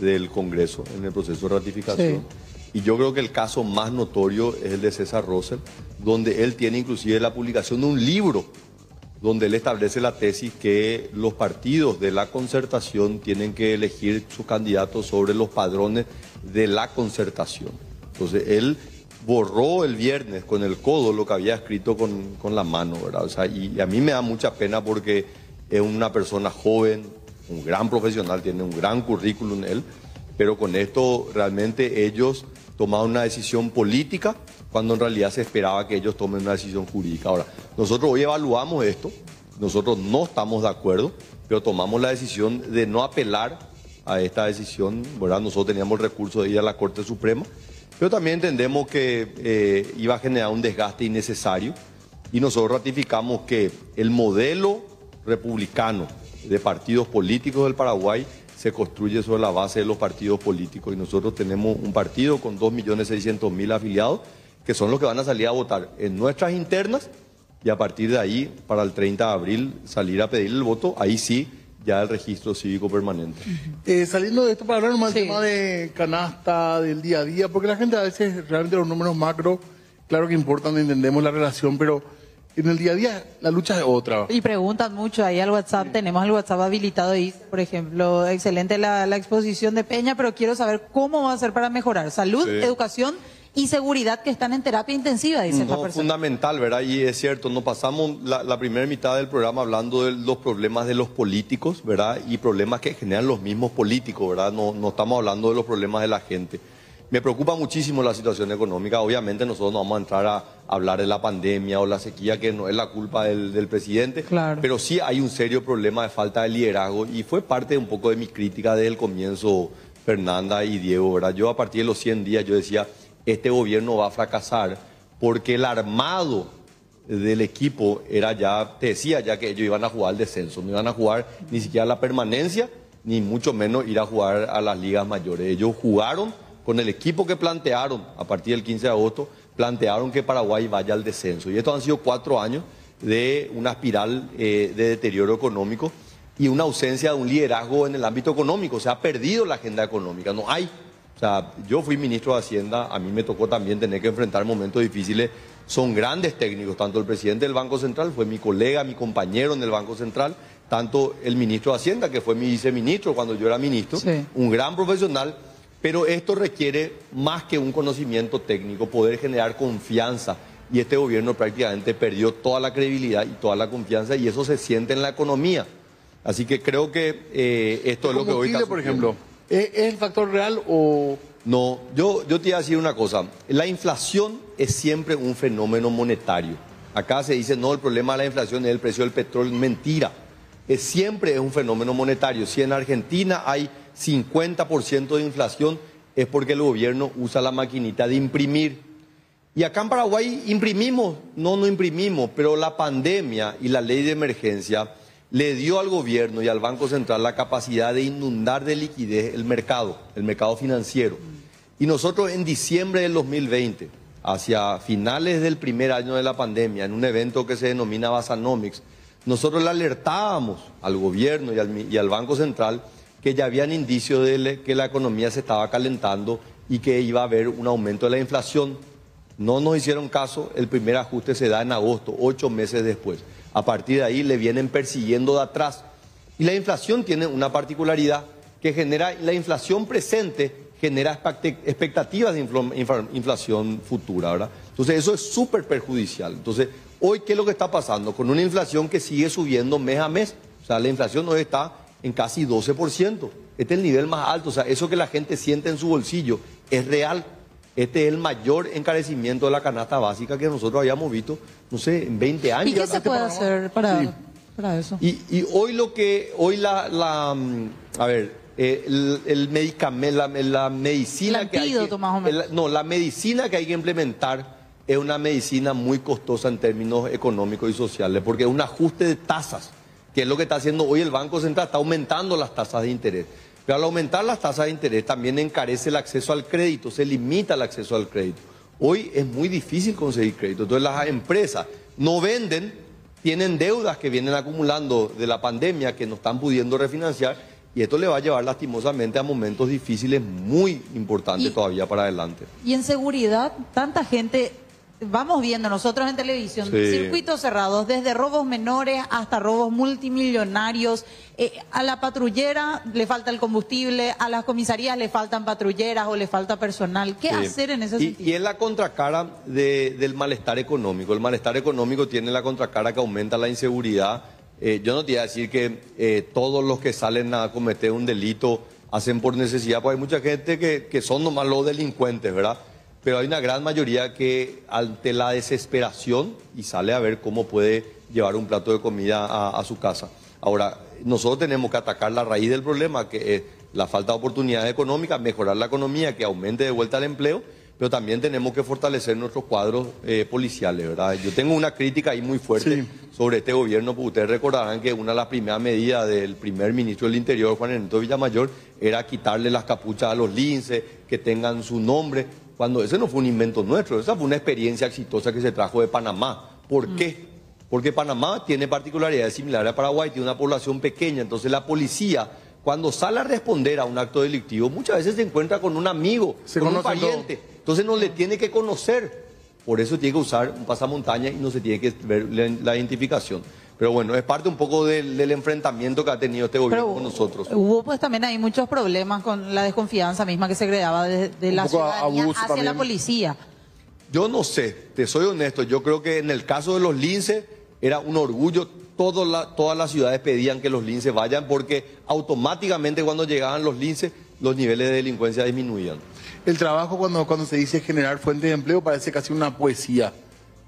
del Congreso en el proceso de ratificación. Sí. Y yo creo que el caso más notorio es el de César Rosell, donde él tiene inclusive la publicación de un libro donde él establece la tesis que los partidos de la concertación tienen que elegir sus candidatos sobre los padrones de la concertación. Entonces, él borró el viernes con el codo lo que había escrito con la mano, ¿verdad? O sea, y a mí me da mucha pena porque es una persona joven, un gran profesional, tiene un gran currículum él, pero con esto realmente ellos tomaron una decisión política cuando en realidad se esperaba que ellos tomen una decisión jurídica. Ahora, nosotros hoy evaluamos esto, nosotros no estamos de acuerdo, pero tomamos la decisión de no apelar a esta decisión, ¿verdad? Nosotros teníamos el recurso de ir a la Corte Suprema, pero también entendemos que iba a generar un desgaste innecesario y nosotros ratificamos que el modelo republicano de partidos políticos del Paraguay se construye sobre la base de los partidos políticos y nosotros tenemos un partido con 2.600.000 afiliados que son los que van a salir a votar en nuestras internas y a partir de ahí, para el 30 de abril, salir a pedir el voto, ahí sí, ya el registro cívico permanente. Saliendo de esto, para hablar más del tema de canasta, del día a día, porque la gente a veces, realmente los números macro, claro que importan, entendemos la relación, pero en el día a día la lucha es otra. Y preguntan mucho ahí al WhatsApp, tenemos el WhatsApp habilitado y por ejemplo, excelente la exposición de Peña, pero quiero saber cómo va a ser para mejorar salud, educación y seguridad que están en terapia intensiva, dice esta persona. Fundamental, ¿verdad? Y es cierto, nos pasamos la primera mitad del programa hablando de los problemas de los políticos, ¿verdad? Y problemas que generan los mismos políticos, ¿verdad? No estamos hablando de los problemas de la gente. Me preocupa muchísimo la situación económica. Obviamente nosotros no vamos a entrar a hablar de la pandemia o la sequía, que no es la culpa del presidente, claro, pero sí hay un serio problema de falta de liderazgo y fue parte un poco de mi crítica desde el comienzo, Fernanda y Diego, ¿verdad? Yo a partir de los 100 días yo decía, este gobierno va a fracasar porque el armado del equipo era ya, te decía ya que ellos iban a jugar al descenso, no iban a jugar ni siquiera la permanencia, ni mucho menos ir a jugar a las ligas mayores. Ellos jugaron con el equipo que plantearon a partir del 15 de agosto, plantearon que Paraguay vaya al descenso. Y estos han sido 4 años de una espiral de deterioro económico y una ausencia de un liderazgo en el ámbito económico. Se ha perdido la agenda económica, no hay. O sea, yo fui ministro de Hacienda, a mí me tocó también tener que enfrentar momentos difíciles. Son grandes técnicos, tanto el presidente del Banco Central, fue mi colega, mi compañero en el Banco Central, tanto el ministro de Hacienda, que fue mi viceministro cuando yo era ministro, un gran profesional, pero esto requiere más que un conocimiento técnico, poder generar confianza. Y este gobierno prácticamente perdió toda la credibilidad y toda la confianza y eso se siente en la economía. Así que creo que esto es lo que hoy está por ejemplo. ¿Es el factor real o...? No, yo te iba a decir una cosa. La inflación es siempre un fenómeno monetario. Acá se dice, no, el problema de la inflación es el precio del petróleo. Mentira. Siempre es un fenómeno monetario. Si en Argentina hay 50% de inflación, es porque el gobierno usa la maquinita de imprimir. Y acá en Paraguay imprimimos. No imprimimos, pero la pandemia y la ley de emergencia le dio al gobierno y al Banco Central la capacidad de inundar de liquidez el mercado financiero. Y nosotros en diciembre del 2020, hacia finales del primer año de la pandemia, en un evento que se denomina Basanomics, nosotros le alertábamos al gobierno y al Banco Central que ya habían indicios de que la economía se estaba calentando y que iba a haber un aumento de la inflación. No nos hicieron caso, el primer ajuste se da en agosto, 8 meses después. A partir de ahí le vienen persiguiendo de atrás. Y la inflación tiene una particularidad que genera, la inflación presente genera expectativas de inflación futura, ¿verdad? Entonces eso es súper perjudicial. Entonces, hoy, ¿qué es lo que está pasando? Con una inflación que sigue subiendo mes a mes. O sea, la inflación hoy está en casi 12%. Este es el nivel más alto. O sea, eso que la gente siente en su bolsillo es real. Este es el mayor encarecimiento de la canasta básica que nosotros habíamos visto, no sé, en 20 años. ¿Y qué se puede hacer para eso? Y hoy el medicamento, la medicina que hay que, más o menos. la medicina que hay que implementar es una medicina muy costosa en términos económicos y sociales, porque es un ajuste de tasas, que es lo que está haciendo hoy el Banco Central, está aumentando las tasas de interés. Pero al aumentar las tasas de interés también encarece el acceso al crédito, se limita el acceso al crédito. Hoy es muy difícil conseguir crédito, entonces las empresas no venden, tienen deudas que vienen acumulando de la pandemia que no están pudiendo refinanciar y esto le va a llevar lastimosamente a momentos difíciles muy importantes todavía para adelante. Y en seguridad, tanta gente, vamos viendo nosotros en televisión, circuitos cerrados, desde robos menores hasta robos multimillonarios. A la patrullera le falta el combustible, a las comisarías le faltan patrulleras o le falta personal. ¿Qué hacer en ese sentido? Y es la contracara del malestar económico. El malestar económico tiene la contracara que aumenta la inseguridad. Yo no te iba a decir que todos los que salen a cometer un delito hacen por necesidad, porque hay mucha gente que son nomás los delincuentes, ¿verdad? Pero hay una gran mayoría que ante la desesperación y sale a ver cómo puede llevar un plato de comida a su casa. Ahora, nosotros tenemos que atacar la raíz del problema, que es la falta de oportunidades económicas, mejorar la economía, que aumente de vuelta el empleo, pero también tenemos que fortalecer nuestros cuadros policiales, ¿verdad? Yo tengo una crítica ahí muy fuerte sobre este gobierno, porque ustedes recordarán que una de las primeras medidas del primer ministro del Interior, Juan Ernesto Villamayor, era quitarle las capuchas a los linces, que tengan su nombre, cuando ese no fue un invento nuestro, esa fue una experiencia exitosa que se trajo de Panamá. ¿Por qué? Porque Panamá tiene particularidades similares a Paraguay, tiene una población pequeña, entonces la policía, cuando sale a responder a un acto delictivo, muchas veces se encuentra con un amigo, con un pariente, entonces no le tiene que conocer. Por eso tiene que usar un pasamontaña y no se tiene que ver la identificación. Pero bueno, es parte un poco del enfrentamiento que ha tenido este gobierno con nosotros. Hubo pues también hay muchos problemas con la desconfianza misma que se creaba de la ciudadanía hacia también la policía. Yo no sé, te soy honesto, yo creo que en el caso de los linces era un orgullo, todas las ciudades pedían que los linces vayan porque automáticamente cuando llegaban los linces los niveles de delincuencia disminuían. El trabajo cuando se dice generar fuentes de empleo parece casi una poesía.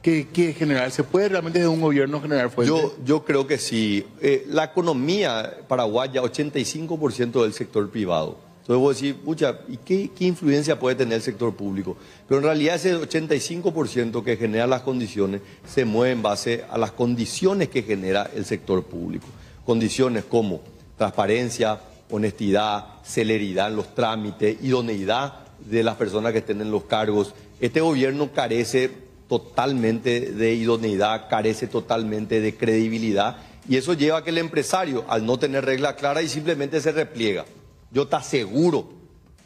¿Qué generar? ¿Se puede realmente desde un gobierno generar fuentes? Yo creo que sí. La economía paraguaya, 85% del sector privado. Entonces vos decís, pucha, ¿y qué influencia puede tener el sector público? Pero en realidad ese 85% que genera las condiciones se mueve en base a las condiciones que genera el sector público. Condiciones como transparencia, honestidad, celeridad en los trámites, idoneidad de las personas que estén en los cargos. Este gobierno carece totalmente de idoneidad, carece totalmente de credibilidad y eso lleva a que el empresario, al no tener reglas claras, y simplemente se repliega. Yo te aseguro,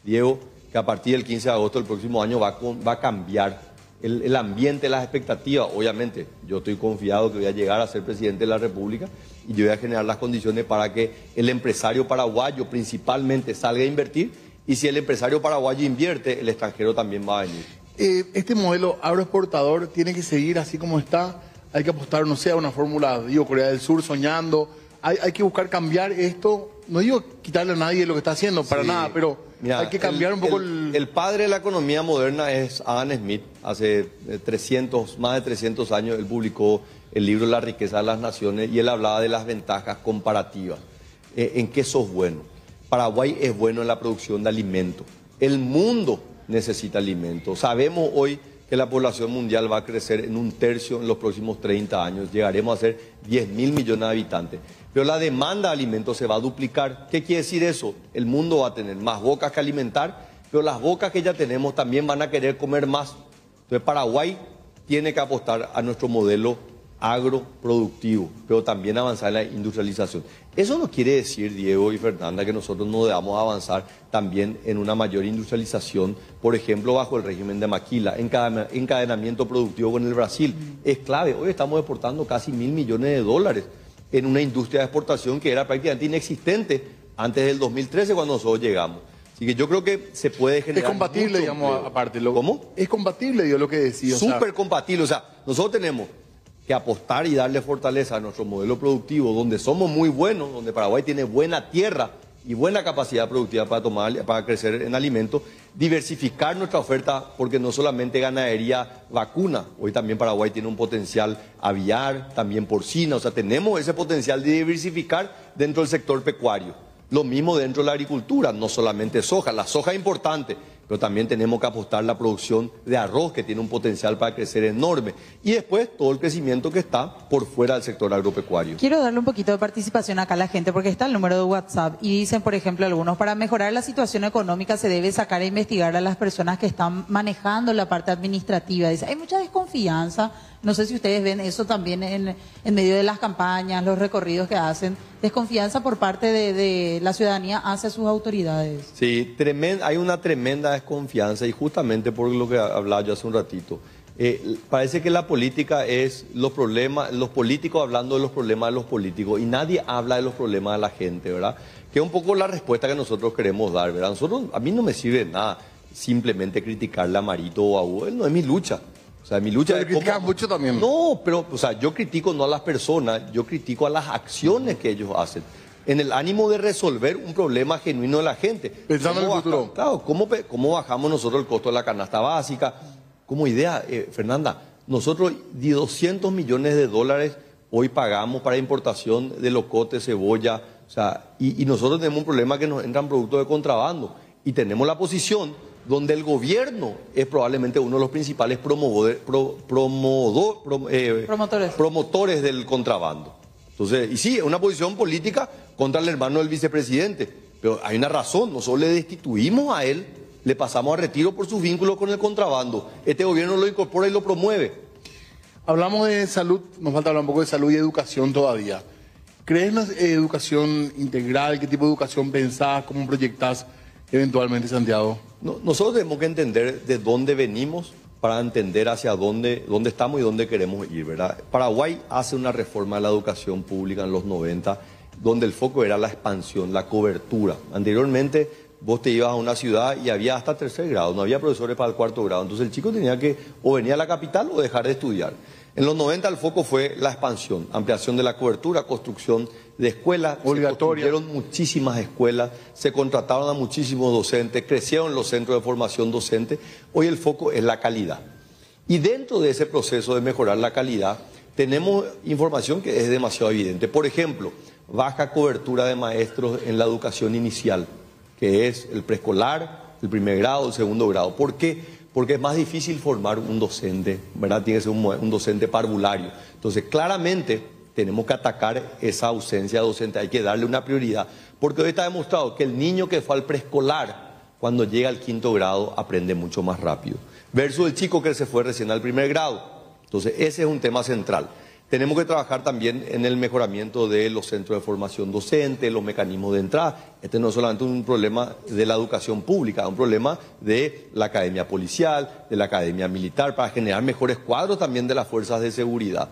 Diego, que a partir del 15 de agosto del próximo año va a cambiar el ambiente, las expectativas. Obviamente, yo estoy confiado que voy a llegar a ser presidente de la República y yo voy a generar las condiciones para que el empresario paraguayo principalmente salga a invertir, y si el empresario paraguayo invierte, el extranjero también va a venir. Este modelo agroexportador tiene que seguir así como está. Hay que apostar, no sé, a una fórmula, digo, Corea del Sur soñando. Hay que buscar cambiar esto. No digo quitarle a nadie lo que está haciendo, para nada, pero mira, hay que cambiar un poco el padre de la economía moderna es Adam Smith. Hace más de 300 años él publicó el libro La riqueza de las naciones y él hablaba de las ventajas comparativas. ¿En qué sos bueno? Paraguay es bueno en la producción de alimentos. El mundo necesita alimentos. Sabemos hoy que la población mundial va a crecer en 1/3 en los próximos 30 años. Llegaremos a ser 10.000 millones de habitantes. Pero la demanda de alimentos se va a duplicar. ¿Qué quiere decir eso? El mundo va a tener más bocas que alimentar, pero las bocas que ya tenemos también van a querer comer más. Entonces Paraguay tiene que apostar a nuestro modelo agroproductivo, pero también avanzar en la industrialización. Eso no quiere decir, Diego y Fernanda, que nosotros no debamos avanzar también en una mayor industrialización, por ejemplo, bajo el régimen de Maquila, encadenamiento productivo con el Brasil. Es clave. Hoy estamos exportando casi 1.000 millones de dólares en una industria de exportación que era prácticamente inexistente antes del 2013 cuando nosotros llegamos. Así que yo creo que se puede generar... Es compatible, digamos, aparte. ¿Cómo? Es compatible, yo lo que decía. Súper compatible. O sea, nosotros tenemos que apostar y darle fortaleza a nuestro modelo productivo, donde somos muy buenos, donde Paraguay tiene buena tierra y buena capacidad productiva para crecer en alimentos, diversificar nuestra oferta, porque no solamente ganadería vacuna, hoy también Paraguay tiene un potencial aviar, también porcina, o sea, tenemos ese potencial de diversificar dentro del sector pecuario. Lo mismo dentro de la agricultura, no solamente soja, la soja es importante, pero también tenemos que apostar la producción de arroz, que tiene un potencial para crecer enorme. Y después todo el crecimiento que está por fuera del sector agropecuario. Quiero darle un poquito de participación acá a la gente, porque está el número de WhatsApp y dicen, por ejemplo, algunos, para mejorar la situación económica se debe sacar e investigar a las personas que están manejando la parte administrativa. Dice, hay mucha desconfianza, no sé si ustedes ven eso también en medio de las campañas, los recorridos que hacen, desconfianza por parte de la ciudadanía hacia sus autoridades. Sí, hay una tremenda desconfianza y justamente por lo que hablaba yo hace un ratito. Parece que la política es los políticos hablando de los problemas de los políticos y nadie habla de los problemas de la gente, ¿verdad? Que es un poco la respuesta que nosotros queremos dar, ¿verdad? A mí no me sirve nada simplemente criticarle a Marito o a Hugo, él no es mi lucha. O sea, mi lucha es como... mucho también. No, pero, o sea, yo critico no a las personas, yo critico a las acciones que ellos hacen, en el ánimo de resolver un problema genuino de la gente. Pensando en el futuro. Claro, ¿cómo bajamos nosotros el costo de la canasta básica? Como idea, Fernanda, nosotros de 200 millones de dólares hoy pagamos para importación de locote, cebolla, o sea, y nosotros tenemos un problema que nos entran productos de contrabando y tenemos la posición donde el gobierno es probablemente uno de los principales promotores del contrabando. Entonces, y sí, es una posición política contra el hermano del vicepresidente, pero hay una razón, nosotros le destituimos a él, le pasamos a retiro por sus vínculos con el contrabando. Este gobierno lo incorpora y lo promueve. Hablamos de salud, nos falta hablar un poco de salud y educación todavía. ¿Crees en la educación integral? ¿Qué tipo de educación pensás? ¿Cómo proyectás eventualmente, Santiago? Nosotros tenemos que entender de dónde venimos para entender hacia dónde estamos y dónde queremos ir, ¿verdad? Paraguay hace una reforma de la educación pública en los 90, donde el foco era la expansión, la cobertura. Anteriormente, vos te ibas a una ciudad y había hasta 3er grado, no había profesores para el 4º grado. Entonces el chico tenía que o venir a la capital o dejar de estudiar. En los 90 el foco fue la expansión, ampliación de la cobertura, construcción de escuelas. Obligatoria. Se construyeron muchísimas escuelas, se contrataron a muchísimos docentes, crecieron los centros de formación docente. Hoy el foco es la calidad. Y dentro de ese proceso de mejorar la calidad, tenemos información que es demasiado evidente. Por ejemplo, baja cobertura de maestros en la educación inicial, que es el preescolar, el 1er grado, el 2º grado. ¿Por qué? Porque es más difícil formar un docente, ¿verdad? Tiene que ser un docente parvulario. Entonces, claramente tenemos que atacar esa ausencia docente, hay que darle una prioridad. Porque hoy está demostrado que el niño que fue al preescolar, cuando llega al 5º grado, aprende mucho más rápido. Versus el chico que se fue recién al 1er grado. Entonces, ese es un tema central. Tenemos que trabajar también en el mejoramiento de los centros de formación docente, los mecanismos de entrada. Este no es solamente un problema de la educación pública, es un problema de la academia policial, de la academia militar, para generar mejores cuadros también de las fuerzas de seguridad.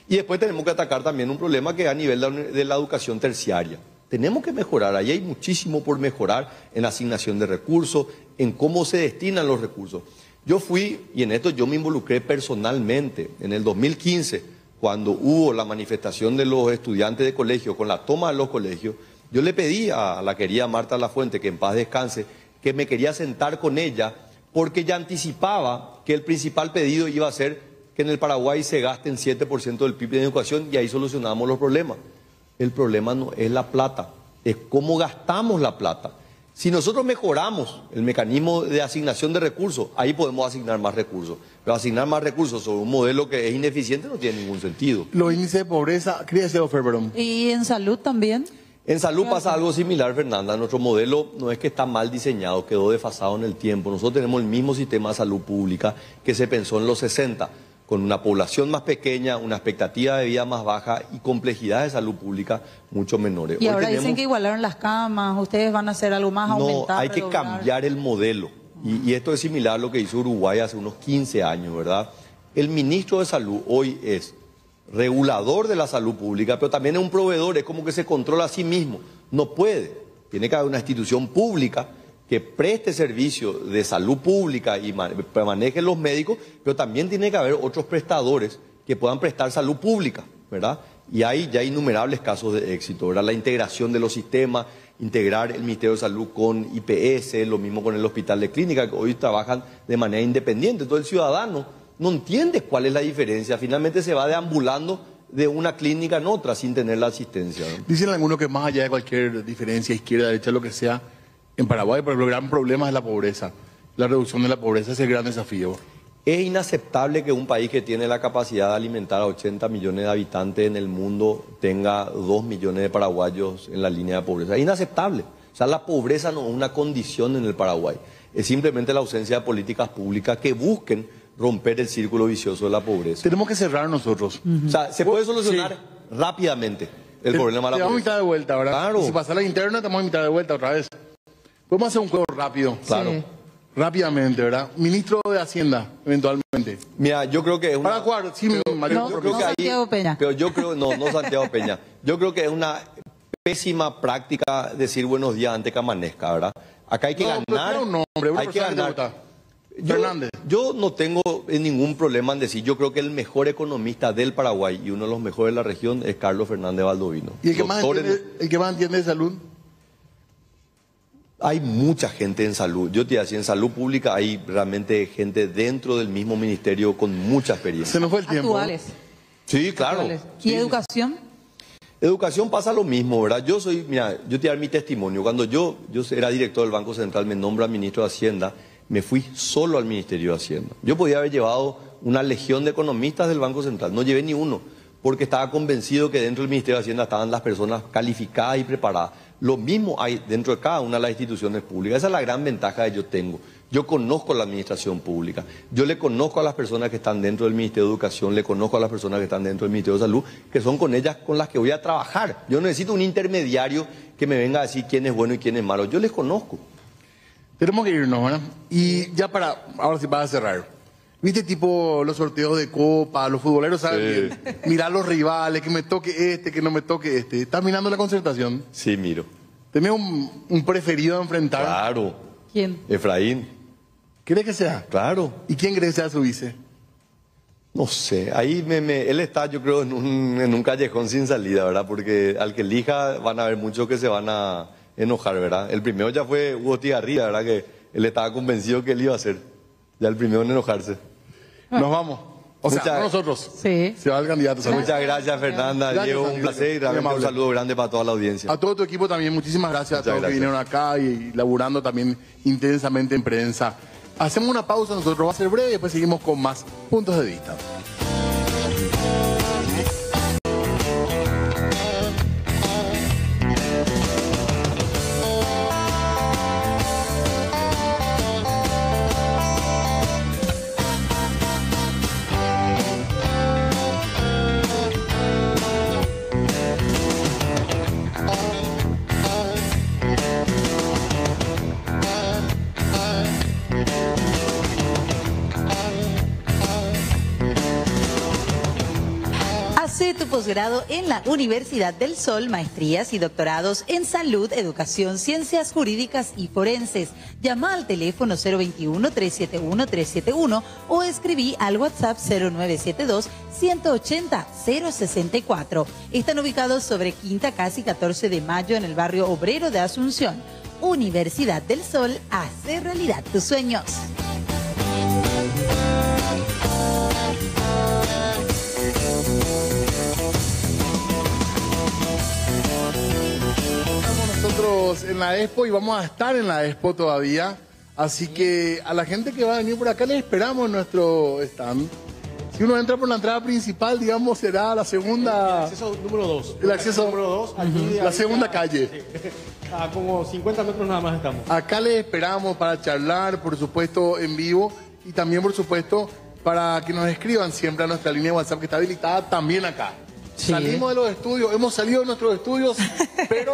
Y después tenemos que atacar también un problema que es a nivel de la educación terciaria. Tenemos que mejorar, ahí hay muchísimo por mejorar en la asignación de recursos, en cómo se destinan los recursos. Yo fui, y en esto yo me involucré personalmente, en el 2015, cuando hubo la manifestación de los estudiantes de colegio con la toma de los colegios, yo le pedí a la querida Marta Lafuente, que en paz descanse, que me quería sentar con ella, porque ya anticipaba que el principal pedido iba a ser que en el Paraguay se gasten 7% del PIB en educación y ahí solucionamos los problemas. El problema no es la plata, es cómo gastamos la plata. Si nosotros mejoramos el mecanismo de asignación de recursos, ahí podemos asignar más recursos. Pero asignar más recursos sobre un modelo que es ineficiente no tiene ningún sentido. Los índices de pobreza, quería decir, Ferberón. ¿Y en salud también? En salud pasa algo similar, Fernanda. Nuestro modelo no es que está mal diseñado, quedó desfasado en el tiempo. Nosotros tenemos el mismo sistema de salud pública que se pensó en los 60, con una población más pequeña, una expectativa de vida más baja y complejidades de salud pública mucho menores. Y ahora dicen que igualaron las camas, ustedes van a hacer algo más, no, aumentar, hay que redoblar. cambiar el modelo. Y esto es similar a lo que hizo Uruguay hace unos 15 años, ¿verdad? El ministro de Salud hoy es regulador de la salud pública, pero también es un proveedor, es como que se controla a sí mismo. No puede. Tiene que haber una institución pública que preste servicio de salud pública y maneje los médicos, pero también tiene que haber otros prestadores que puedan prestar salud pública, ¿verdad? Y hay ya innumerables casos de éxito, ¿verdad? La integración de los sistemas, integrar el Ministerio de Salud con IPS, lo mismo con el Hospital de Clínica, que hoy trabajan de manera independiente. Entonces el ciudadano no entiende cuál es la diferencia, finalmente se va deambulando de una clínica en otra sin tener la asistencia, ¿no? Dicen algunos que más allá de cualquier diferencia, izquierda, derecha, lo que sea, en Paraguay, por ejemplo, el gran problema es la pobreza. La reducción de la pobreza es el gran desafío. Es inaceptable que un país que tiene la capacidad de alimentar a 80 millones de habitantes en el mundo tenga 2 millones de paraguayos en la línea de pobreza. Es inaceptable. O sea, la pobreza no es una condición en el Paraguay. Es simplemente la ausencia de políticas públicas que busquen romper el círculo vicioso de la pobreza. Tenemos que cerrar nosotros. O sea, se puede solucionar rápidamente el problema de la Te vamos a invitar pobreza. de vuelta, ¿verdad? Claro. Y si pasa la interna, te vamos a invitar de vuelta otra vez. Podemos hacer un juego rápido. Claro. Sí. Rápidamente, ¿verdad? Ministro de Hacienda, eventualmente. Mira, yo creo que es una... Para jugar, sin mayor No, yo creo no que ahí- Santiago Peña. Pero yo creo, no Santiago Peña. Yo creo que es una pésima práctica decir buenos días antes que amanezca, ¿verdad? Acá hay que No, pero ganar. tiene un nombre, una hay que persona que te ganar. gusta. Fernández. Yo no tengo ningún problema en decir, yo creo que el mejor economista del Paraguay y uno de los mejores de la región es Carlos Fernández Baldovino. ¿Y el que, más Doctor en- entiende, el que más entiende de salud? Hay mucha gente en salud. Yo te decía, en salud pública hay realmente gente dentro del mismo ministerio con mucha experiencia. Se nos fue el tiempo. Actuales. Sí, claro. Actuales. ¿Y Sí. educación? Educación pasa lo mismo, ¿verdad? Mira, yo te voy a dar mi testimonio. Cuando yo era director del Banco Central, me nombran ministro de Hacienda, me fui solo al Ministerio de Hacienda. Yo podía haber llevado una legión de economistas del Banco Central, no llevé ni uno, porque estaba convencido que dentro del Ministerio de Hacienda estaban las personas calificadas y preparadas. Lo mismo hay dentro de cada una de las instituciones públicas. Esa es la gran ventaja que yo tengo. Yo conozco la administración pública, yo le conozco a las personas que están dentro del Ministerio de Educación, le conozco a las personas que están dentro del Ministerio de Salud, que son con ellas con las que voy a trabajar. Yo no necesito un intermediario que me venga a decir quién es bueno y quién es malo. Yo les conozco. Tenemos que irnos, ¿verdad? Y ya ahora sí para cerrar. ¿Viste tipo los sorteos de copa? Los futboleros saben bien. Mirar los rivales, que me toque este, que no me toque este. ¿Estás mirando la concertación? Sí, miro. ¿Tenés un preferido a enfrentar? Claro. ¿Quién? Efraín. ¿Crees que sea? Claro. ¿Y quién crees que sea su vice? No sé, ahí él está, yo creo, en un callejón sin salida, ¿verdad? Porque al que elija van a haber muchos que se van a enojar, ¿verdad? El primero ya fue Hugo Tigarribia, ¿verdad? Que él estaba convencido que él iba a ser. Ya el primero en enojarse. Nos vamos. O sea, Muchas- no nosotros. Sí. Se va el candidato. Salud. Muchas gracias, Fernanda. Gracias, Diego, un Ángel. placer y Muy realmente un amable. saludo grande para toda la audiencia. A todo tu equipo también, muchísimas gracias a Muchas todos que gracias. vinieron acá y laburando también intensamente en prensa. Hacemos una pausa, nosotros va a ser breve y después seguimos con más puntos de vista. Hace tu posgrado en la Universidad del Sol, maestrías y doctorados en salud, educación, ciencias jurídicas y forenses. Llama al teléfono 021-371-371 o escribí al WhatsApp 0972-180-064. Están ubicados sobre Quinta Casi 14 de Mayo en el barrio obrero de Asunción. Universidad del Sol, hace realidad tus sueños. Estamos nosotros en la Expo y vamos a estar en la Expo todavía. Así que a la gente que va a venir por acá les esperamos en nuestro stand. Si uno entra por la entrada principal, digamos, será la segunda... Acceso número 2. El acceso número 2. la segunda calle. A como 50 metros nada más estamos. Acá les esperamos para charlar, por supuesto, en vivo. Y también, por supuesto, para que nos escriban siempre a nuestra línea de WhatsApp que está habilitada también acá. Sí. Salimos de los estudios, hemos salido de nuestros estudios, pero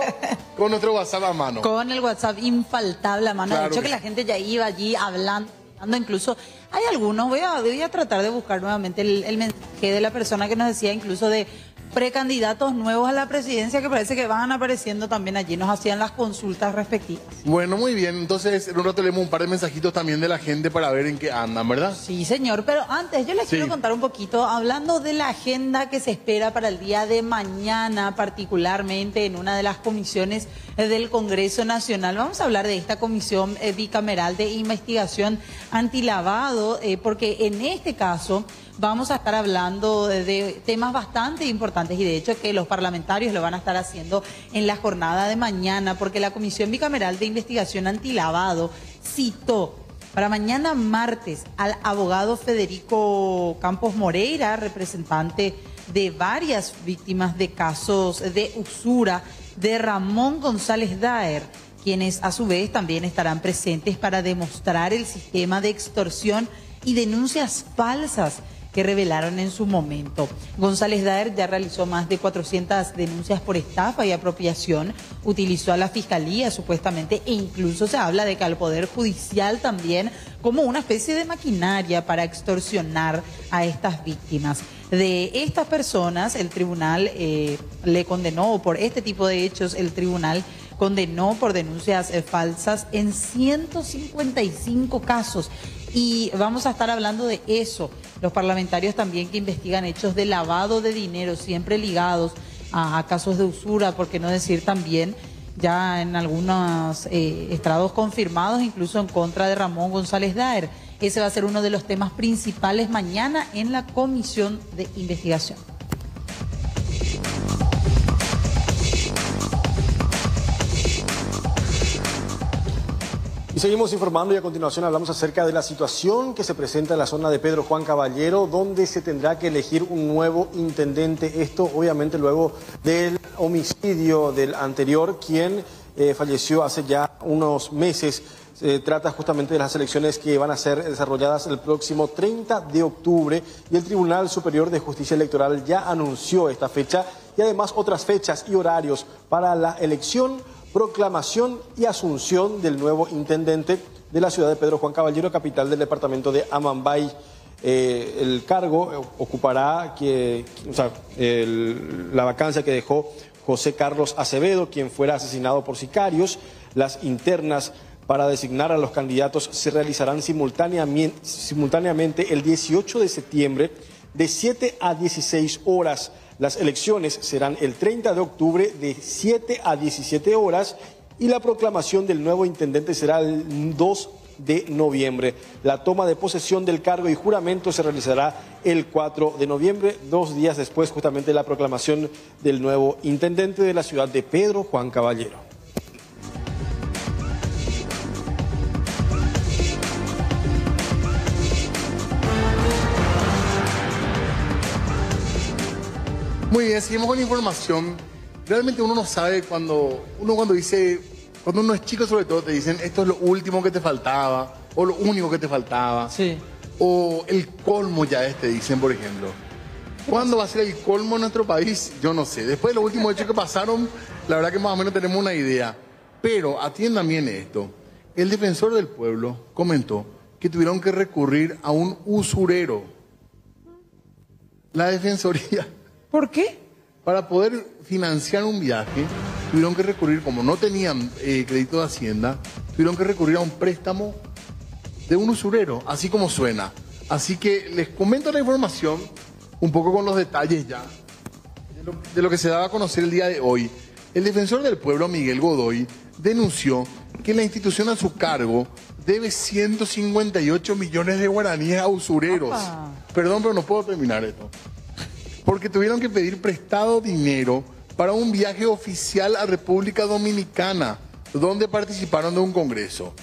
con nuestro WhatsApp a mano. Con el WhatsApp infaltable a mano. Claro De hecho, que que la gente ya iba allí hablando. Incluso hay algunos, voy a tratar de buscar nuevamente el mensaje de la persona que nos decía incluso de precandidatos nuevos a la presidencia que parece que van apareciendo también allí, nos hacían las consultas respectivas. Bueno, muy bien, entonces en un rato leemos un par de mensajitos también de la gente para ver en qué andan, ¿verdad? Sí, señor, pero antes yo les quiero contar un poquito, hablando de la agenda que se espera para el día de mañana, particularmente en una de las comisiones del Congreso Nacional. Vamos a hablar de esta comisión bicameral de investigación antilavado, porque en este caso vamos a estar hablando de temas bastante importantes y de hecho que los parlamentarios lo van a estar haciendo en la jornada de mañana, porque la Comisión Bicameral de Investigación Antilavado citó para mañana martes al abogado Federico Campos Moreira, representante de varias víctimas de casos de usura, de Ramón González Daer, quienes a su vez también estarán presentes para demostrar el sistema de extorsión y denuncias falsas que revelaron en su momento. González Daer ya realizó más de 400 denuncias por estafa y apropiación, utilizó a la Fiscalía supuestamente e incluso se habla de que al Poder Judicial también como una especie de maquinaria para extorsionar a estas víctimas. De estas personas el tribunal le condenó por este tipo de hechos, el tribunal condenó por denuncias falsas en 155 casos. Y vamos a estar hablando de eso. Los parlamentarios también que investigan hechos de lavado de dinero, siempre ligados a casos de usura, por qué no decir también ya en algunos estrados confirmados, incluso en contra de Ramón González Daer. Ese va a ser uno de los temas principales mañana en la comisión de investigación. Y seguimos informando y a continuación hablamos acerca de la situación que se presenta en la zona de Pedro Juan Caballero, donde se tendrá que elegir un nuevo intendente. Esto obviamente luego del homicidio del anterior, quien falleció hace ya unos meses. Se trata justamente de las elecciones que van a ser desarrolladas el próximo 30 de octubre y el Tribunal Superior de Justicia Electoral ya anunció esta fecha y además otras fechas y horarios para la elección, proclamación y asunción del nuevo intendente de la ciudad de Pedro Juan Caballero, capital del departamento de Amambay. El cargo ocupará la vacancia que dejó José Carlos Acevedo, quien fuera asesinado por sicarios. Las internas para designar a los candidatos se realizarán simultáneamente el 18 de septiembre de 7 a 16 horas. Las elecciones serán el 30 de octubre de 7 a 17 horas y la proclamación del nuevo intendente será el 2 de noviembre. La toma de posesión del cargo y juramento se realizará el 4 de noviembre, 2 días después justamente de la proclamación del nuevo intendente de la ciudad de Pedro Juan Caballero. Muy bien, seguimos con la información. Realmente uno no sabe cuando uno es chico sobre todo te dicen esto es lo último que te faltaba o lo único que te faltaba. Sí. O el colmo ya te dicen, por ejemplo. ¿Cuándo va a ser el colmo en nuestro país? Yo no sé. Después de los últimos hechos que pasaron, la verdad que más o menos tenemos una idea. Pero atiendan bien esto. El defensor del pueblo comentó que tuvieron que recurrir a un usurero. La defensoría. ¿Por qué? Para poder financiar un viaje, tuvieron que recurrir, como no tenían crédito de Hacienda, tuvieron que recurrir a un préstamo de un usurero, así como suena. Así que les comento la información, un poco con los detalles ya, de lo que se daba a conocer el día de hoy. El defensor del pueblo, Miguel Godoy, denunció que la institución a su cargo debe 158 millones de guaraníes a usureros. ¡Apa! Perdón, pero no puedo terminar esto. Porque tuvieron que pedir prestado dinero para un viaje oficial a República Dominicana, donde participaron de un congreso.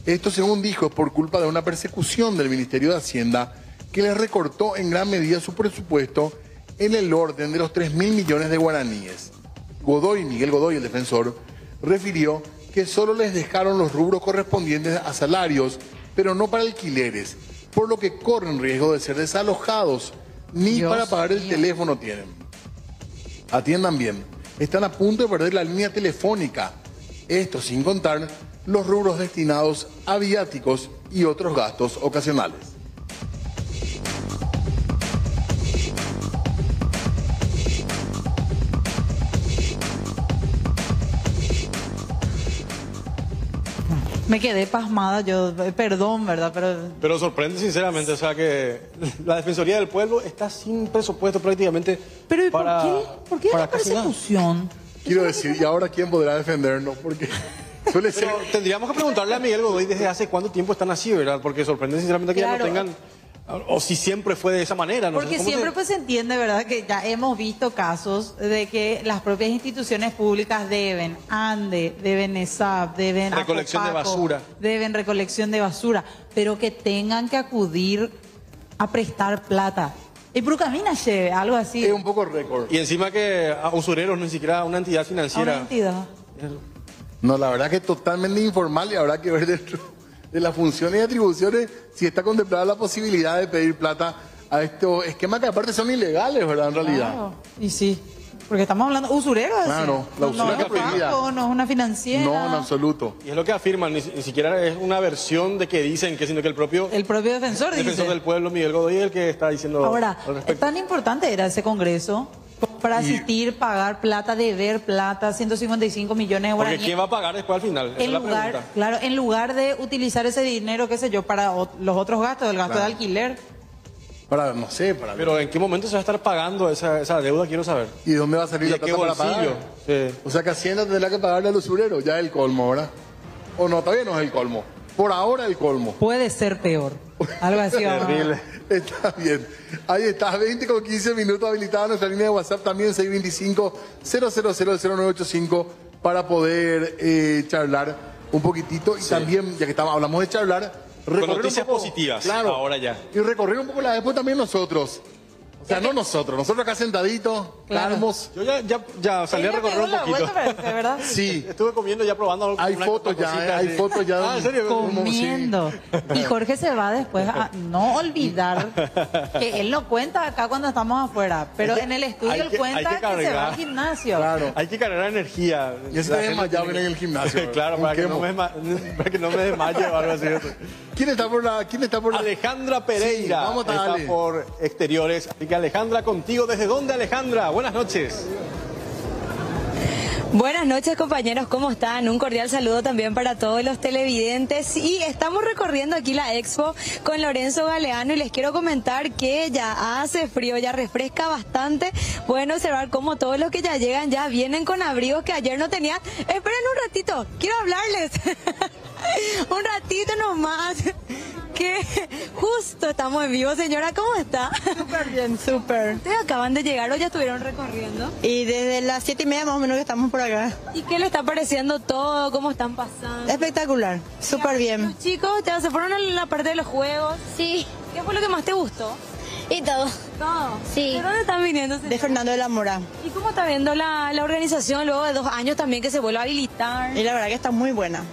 Esto, según dijo, es por culpa de una persecución del Ministerio de Hacienda que les recortó en gran medida su presupuesto en el orden de los 3.000 millones de guaraníes. Miguel Godoy, el defensor, refirió que solo les dejaron los rubros correspondientes a salarios, pero no para alquileres, por lo que corren riesgo de ser desalojados. Ni Dios para pagar el mío. teléfono tienen. Atiendan bien. Están a punto de perder la línea telefónica. Esto sin contar los rubros destinados a viáticos y otros gastos ocasionales. Me quedé pasmada, yo, perdón, ¿verdad? Pero sorprende sinceramente, o sea que la Defensoría del Pueblo está sin presupuesto prácticamente Pero ¿y para, por qué la para casi nada. persecución? Quiero decir, ¿y ahora quién podrá defendernos? Porque suele ser... Pero tendríamos que preguntarle a Miguel Godoy desde hace cuánto tiempo están así, ¿verdad? Porque sorprende sinceramente que ya Claro. no tengan, o si siempre fue de esa manera. No sé, Porque ¿cómo siempre se- pues se entiende, ¿verdad? Que ya hemos visto casos de que las propias instituciones públicas deben ANDE, deben ESAP, deben Recolección de Apopaco, basura. deben recolección de basura, pero que tengan que acudir a prestar plata. Y Procamina lleve, algo así, Es un poco récord. Y encima que a usureros, ni siquiera a una entidad a una financiera. entidad. No, la verdad que es totalmente informal y habrá que ver dentro de las funciones y atribuciones si está contemplada la posibilidad de pedir plata a estos esquemas que aparte son ilegales, ¿verdad? En realidad. Claro. Y sí, porque estamos hablando usureros. Claro, la usura no es que un prohibida. banco, no es una financiera. No, en absoluto. Y es lo que afirman, ni siquiera es una versión de que dicen que, sino que el propio El propio defensor dice. defensor del pueblo, Miguel Godoy, es el que está diciendo Ahora, al respecto. tan importante era ese congreso para asistir, pagar plata, deber plata, 155 millones de Porque guaraníes. ¿quién va a pagar después al final? Esa es En la lugar, pregunta. claro, en lugar de utilizar ese dinero, qué sé yo, para los otros gastos, el gasto Claro. de alquiler. Para, no sé, para... Pero ¿en qué momento se va a estar pagando esa deuda? Quiero saber. ¿Y de dónde va a salir ¿Y la de qué plata para bolsillo? pagar? Sí. O sea que Hacienda tendrá que pagarle al usurero, ya es el colmo, ¿verdad? O no, todavía no es el colmo. Por ahora el colmo. Puede ser peor. Algo así. vamos a- Terrible. Está bien. Ahí está, 20 con 15 minutos habilitada nuestra línea de WhatsApp también, 625-000-0985, para poder charlar un poquitito. Y también, ya que hablamos de charlar, recorrer noticias un poco, positivas, claro, ahora ya. Y recorrer un poco la después también nosotros. O sea, no nosotros acá sentaditos, Claro. calmos. Yo ya salí a Ella recorrer pegó un la poquito. vuelta, parece, ¿verdad? Sí, Estuve comiendo ya probando hay una fotos ya, cosita, hay sí. fotos ya. Ah, ¿en serio? Como si- Comiendo. Y Jorge se va después a no olvidar que él no cuenta acá cuando estamos afuera, pero Hay que- en el estudio hay él que cuenta que se va cargar. al gimnasio. Claro. Hay que cargar energía. Y así La te gente desmayado tiene en el gimnasio. claro, Un para que, quemo. para que no me desmaye o algo así. ¿Quién está por la... Alejandra Pereira Sí, vamos a está darle. por exteriores. Así que Alejandra, contigo. ¿Desde dónde, Alejandra? Buenas noches. Buenas noches, compañeros, ¿cómo están? Un cordial saludo también para todos los televidentes. Y estamos recorriendo aquí la expo con Lorenzo Galeano y les quiero comentar que ya hace frío, ya refresca bastante. Pueden observar cómo todos los que ya llegan ya vienen con abrigos que ayer no tenían. Esperen un ratito, quiero hablarles. Un ratito nomás. Que justo estamos en vivo, señora, ¿cómo está? Súper bien, súper. ¿Ustedes acaban de llegar o ya estuvieron recorriendo? Y desde las 7:30 más o menos que estamos por acá. ¿Y qué le está pareciendo todo? ¿Cómo están pasando? Espectacular, súper bien. Los chicos ya se fueron a la parte de los juegos. Sí, ¿Qué fue lo que más te gustó? y todo. Todo. Sí. ¿De dónde están viniendo? señor? De Fernando de la Mora. ¿Y cómo está viendo la organización luego de 2 años también que se vuelve a habilitar? Y la verdad que está muy buena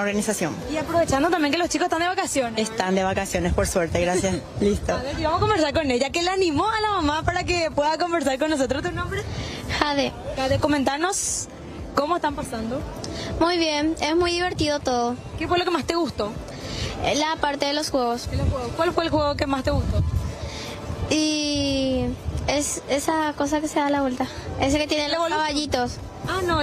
organización. Y aprovechando también que los chicos están de vacaciones. Están de vacaciones, por suerte, gracias. Listo. A ver, y vamos a conversar con ella, que le animó a la mamá para que pueda conversar con nosotros. ¿Tu nombre? Jade. De comentarnos cómo están pasando. Muy bien, es muy divertido todo. ¿Qué fue lo que más te gustó? La parte de los juegos. ¿De los juegos? ¿Cuál fue el juego que más te gustó? Y es esa cosa que se da la vuelta. Ese que tiene los caballitos. Ah, no,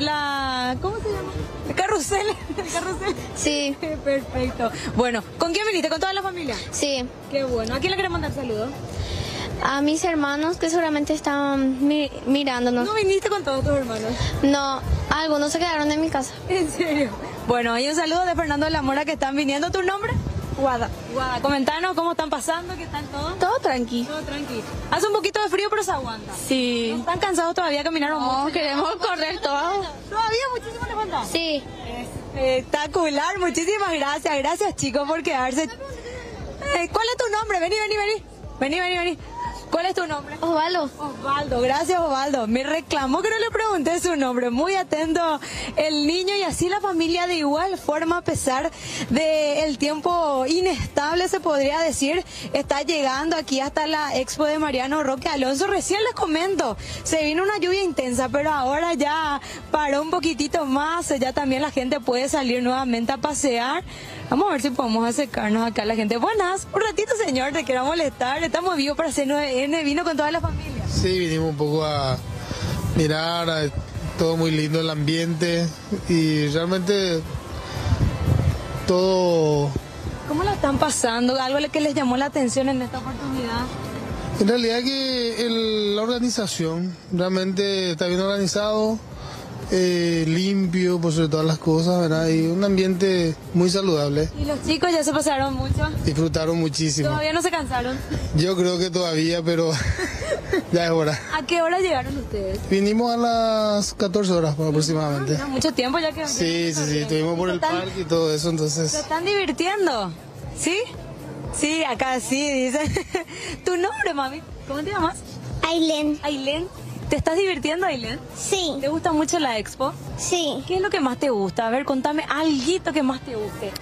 ¿cómo se llama? El carrusel. El carrusel. Sí, Perfecto. Bueno, ¿con quién viniste? ¿Con toda la familia? sí. Qué bueno. ¿A quién le querés mandar saludos? A mis hermanos que seguramente estaban mirándonos. No viniste con todos tus hermanos. No, algunos se quedaron en mi casa. ¿En serio? Bueno, hay un saludo de Fernando de la Mora que están viniendo. ¿Tu nombre? Guada. Guada. Comentanos cómo están pasando, qué tal todo. Todo tranqui. Todo tranquilo. Hace un poquito de frío, pero se aguanta. Sí. ¿Están cansados todavía? ¿Caminaron mucho? queremos correr todo. ¿Todavía muchísimo les falta? Sí. Espectacular. Muchísimas gracias. Gracias, chicos, por quedarse. ¿Cuál es tu nombre? Vení. ¿Cuál es tu nombre? Osvaldo. Osvaldo, gracias Osvaldo. Me reclamó que no le pregunté su nombre. Muy atento el niño y así la familia de igual forma, a pesar del tiempo inestable, se podría decir, está llegando aquí hasta la expo de Mariano Roque Alonso. Recién les comento, se vino una lluvia intensa, pero ahora ya paró un poquitito más, ya también la gente puede salir nuevamente a pasear. Vamos a ver si podemos acercarnos acá a la gente. Buenas, un ratito señor, te quiero molestar, estamos vivos para hacer 9N, vino con toda la familia. Sí, vinimos un poco a mirar, todo muy lindo el ambiente y realmente todo... ¿Cómo la están pasando? ¿Algo que les llamó la atención en esta oportunidad? En realidad que la organización realmente está bien organizado, limpio por sobre todas las cosas, ¿verdad? Y un ambiente muy saludable. ¿Y los chicos ya se pasaron mucho? Disfrutaron muchísimo. ¿Todavía no se cansaron? Yo creo que todavía, pero ya es hora. ¿A qué hora llegaron ustedes? Vinimos a las 14 horas aproximadamente. No, mucho tiempo ya que... Sí, estuvimos por el parque y todo eso, entonces... ¿Se están divirtiendo? ¿Sí? Sí, acá sí, dicen. ¿Tu nombre, mami? ¿Cómo te llamas? Ailén. Ailén. ¿Te estás divirtiendo, Ailén? Sí. ¿Te gusta mucho la expo? Sí. ¿Qué es lo que más te gusta? A ver, contame alguito que más te guste.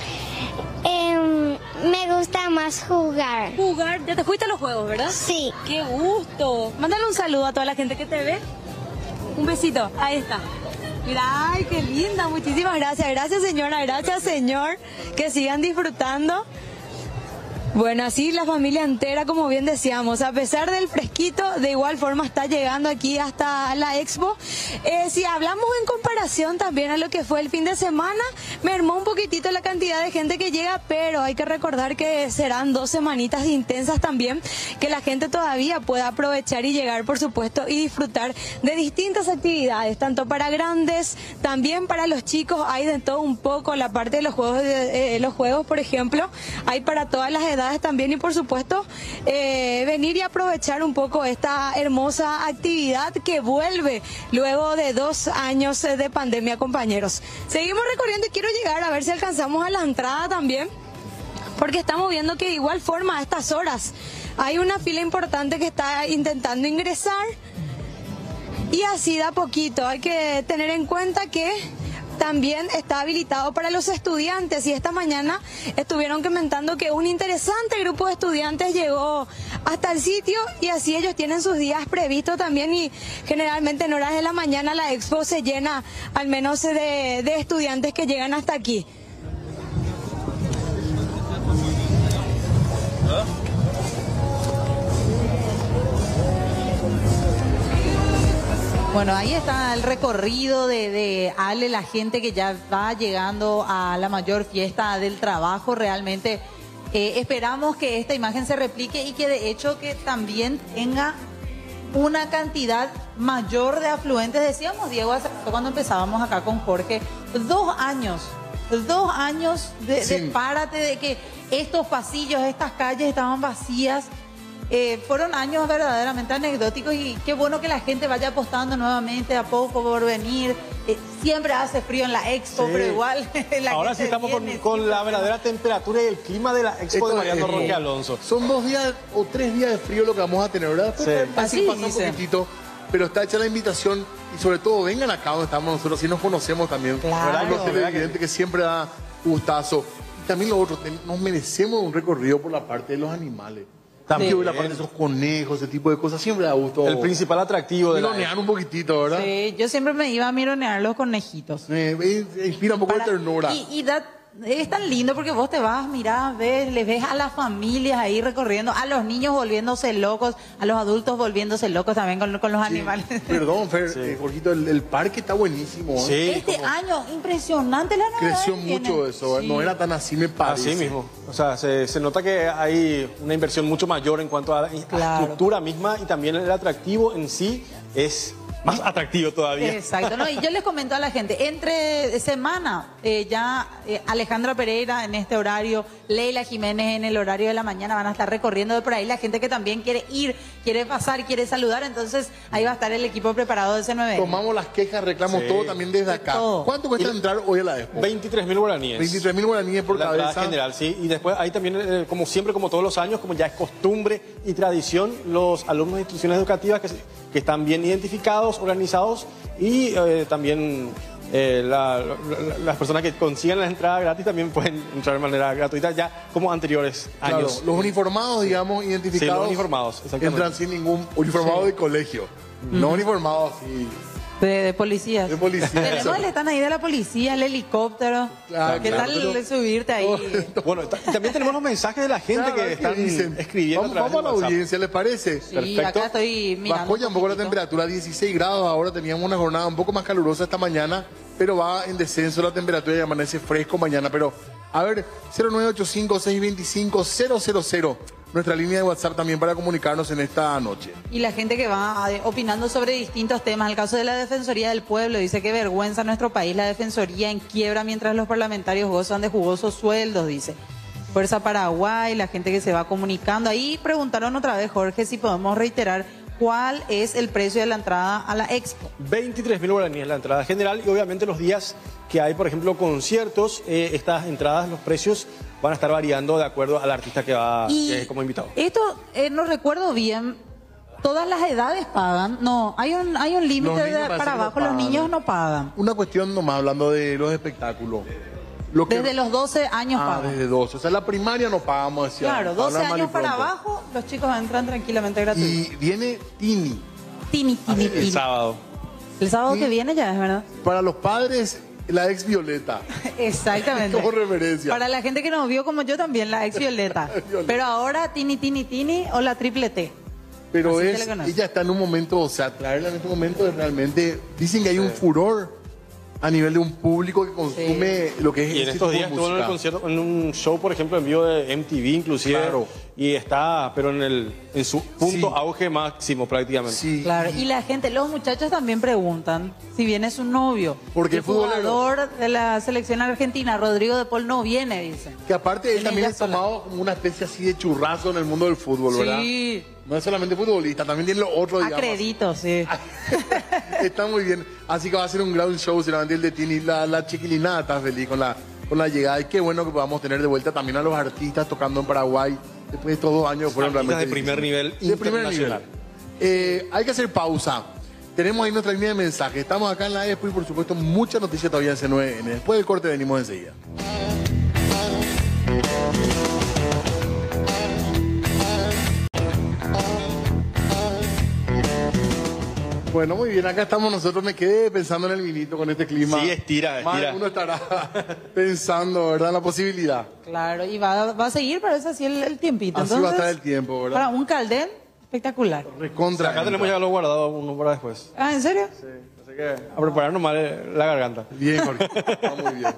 Me gusta más jugar. Jugar. Ya te fuiste a los juegos, ¿verdad? Sí. ¡Qué gusto! Mándale un saludo a toda la gente que te ve. Un besito. Ahí está. Mira, ay, qué linda. Muchísimas gracias. Gracias, señora. Gracias, señor. Que sigan disfrutando. Bueno, así la familia entera, como bien decíamos, a pesar del fresquito, de igual forma está llegando aquí hasta la expo. Si hablamos en comparación también a lo que fue el fin de semana, mermó un poquitito la cantidad de gente que llega, pero hay que recordar que serán 2 semanitas intensas también, que la gente todavía pueda aprovechar y llegar, por supuesto, y disfrutar de distintas actividades, tanto para grandes, también para los chicos, hay de todo un poco, la parte de los juegos, por ejemplo, hay para todas las edades también y por supuesto venir y aprovechar un poco esta hermosa actividad que vuelve luego de 2 años de pandemia, compañeros. Seguimos recorriendo y quiero llegar a ver si alcanzamos a la entrada también, porque estamos viendo que de igual forma a estas horas hay una fila importante que está intentando ingresar y así de a poquito. Hay que tener en cuenta que también está habilitado para los estudiantes y esta mañana estuvieron comentando que un interesante grupo de estudiantes llegó hasta el sitio y así ellos tienen sus días previstos también y generalmente en horas de la mañana la expo se llena al menos de estudiantes que llegan hasta aquí. Bueno, ahí está el recorrido de Ale, la gente que ya va llegando a la mayor fiesta del trabajo. Realmente esperamos que esta imagen se replique y que de hecho que también tenga una cantidad mayor de afluentes. Decíamos, Diego, cuando empezábamos acá con Jorge, 2 años. 2 años de párate, de que estos pasillos, estas calles estaban vacías. Fueron años verdaderamente anecdóticos y qué bueno que la gente vaya apostando nuevamente a poco por venir. Siempre hace frío en la expo, pero igual ahora sí estamos con la verdadera temperatura y el clima de la expo de Mariano Roque Alonso. Son 2 días o 3 días de frío lo que vamos a tener, ¿verdad? Así pasa un poquitito, pero está hecha la invitación y sobre todo vengan acá donde estamos nosotros, así nos conocemos también. Claro. Los televidentes que siempre da gustazo. Y también lo otro, nos merecemos un recorrido por la parte de los animales. También la parte de esos conejos, ese tipo de cosas, siempre da gusto. El principal atractivo de mironear un poquito, ¿verdad? Sí, yo siempre me iba a mironear los conejitos. Inspira un poco de ternura. Es tan lindo porque vos te vas, mirás, les ves a las familias ahí recorriendo, a los niños volviéndose locos, a los adultos volviéndose locos también con los animales. Perdón, Fer, Jorgito, el parque está buenísimo. Sí, este año, impresionante la novedad. Creció mucho eso, no era tan así, me parece. Así mismo. O sea, se nota que hay una inversión mucho mayor en cuanto a la estructura misma y también el atractivo en sí es más atractivo todavía. Exacto, no, y yo les comento a la gente, entre semana ya Alejandra Pereira en este horario, Leila Jiménez en el horario de la mañana, van a estar recorriendo de por ahí la gente que también quiere ir, quiere pasar, quiere saludar, entonces ahí va a estar el equipo preparado de ese 9. Tomamos las quejas, reclamos todo también desde acá. Todo. ¿Cuánto cuesta entrar hoy a la Expo? 23.000 guaraníes. 23.000 guaraníes por La entrada cabeza. general, sí. Y después hay también, como siempre, como todos los años, como ya es costumbre y tradición, los alumnos de instituciones educativas que están bien identificados, organizados y también las personas que consigan la entrada gratis también pueden entrar de manera gratuita ya como anteriores años. Claro, los uniformados, digamos, identificados. Sí, los uniformados, exactamente. Entran sin ningún uniformado de colegio. No uniformados así. De policías. De policías. Tenemos el stand ahí de la policía, el helicóptero. Claro, ¿Qué claro, tal pero- subirte ahí? Bueno, también tenemos los mensajes de la gente Claro, que están escribiendo. Vamos a la WhatsApp. audiencia, ¿les parece? Sí, Perfecto. acá estoy mirando. Bajó ya un poco la temperatura, 16 grados. Ahora teníamos una jornada un poco más calurosa esta mañana, pero va en descenso la temperatura y amanece fresco mañana. Pero, a ver, 0985-625-000, nuestra línea de WhatsApp también para comunicarnos en esta noche. Y la gente que va opinando sobre distintos temas. El caso de la Defensoría del Pueblo dice que vergüenza nuestro país, la Defensoría en quiebra mientras los parlamentarios gozan de jugosos sueldos, dice. Fuerza Paraguay, la gente que se va comunicando. Ahí preguntaron otra vez, Jorge, si podemos reiterar cuál es el precio de la entrada a la Expo. 23.000 guaraníes la entrada general y obviamente los días que hay, por ejemplo, conciertos, estas entradas, los precios van a estar variando de acuerdo al artista que va como invitado. Esto, no recuerdo bien, todas las edades pagan. No, hay un límite Los niños parece para que no abajo, los pagan. niños no pagan. Una cuestión nomás, hablando de los espectáculos. Lo que- Desde los 12 años Ah, pagan. desde 12. O sea, la primaria no pagamos. Decía, Claro, 12 hablar mal y años para pronto. abajo, los chicos entran tranquilamente gratuitos. Y viene Tini. Tini. El sábado. El sábado Sí. que viene ya es, ¿verdad? Para los padres, la ex Violeta. Exactamente. Como referencia. Para la gente que nos vio como yo también, la ex Violeta. Violeta. Pero ahora Tini o la triple T. Pero Así se le conoce. ella está en un momento, o sea, traerla en este momento es realmente. Dicen que hay un furor a nivel de un público que consume lo que es Y en ese estos tipo de días estuvo en el música. concierto, en un show, por ejemplo, en vivo de MTV inclusive. Claro. Y está, pero en su punto Sí. auge máximo prácticamente. Sí. Claro, y la gente, los muchachos también preguntan si viene su novio. Porque el futbolero. jugador de la selección argentina, Rodrigo de Paul, no viene, dicen. Que aparte él Tiene también ya es tomado como una especie así de churrazo en el mundo del fútbol, ¿verdad? Sí, No es solamente futbolista, también tiene lo otro, digamos. acredito, sí. Está muy bien. Así que va a ser un gran show, seguramente el de Tini. La chiquilinada está feliz con la llegada. Y qué bueno que podamos tener de vuelta también a los artistas tocando en Paraguay. Después de estos 2 años fueron Artistas realmente de primer nivel de primer nivel. internacional. Hay que hacer pausa. Tenemos ahí nuestra línea de mensajes. Estamos acá en la Expo y por supuesto mucha noticia todavía en C9N. Después del corte venimos enseguida. Bueno, muy bien, acá estamos nosotros. Me quedé pensando en el vinito con este clima. Sí, estira. Más de uno estará pensando, ¿verdad? En la posibilidad. Claro, y va a seguir, parece así el tiempito. Así va a estar el tiempo, ¿verdad? Para un caldén espectacular. Recontra. Acá tenemos ya lo guardado uno para después. Ah, ¿en serio? Así que a prepararnos mal la garganta. Bien, Jorge. Está muy bien.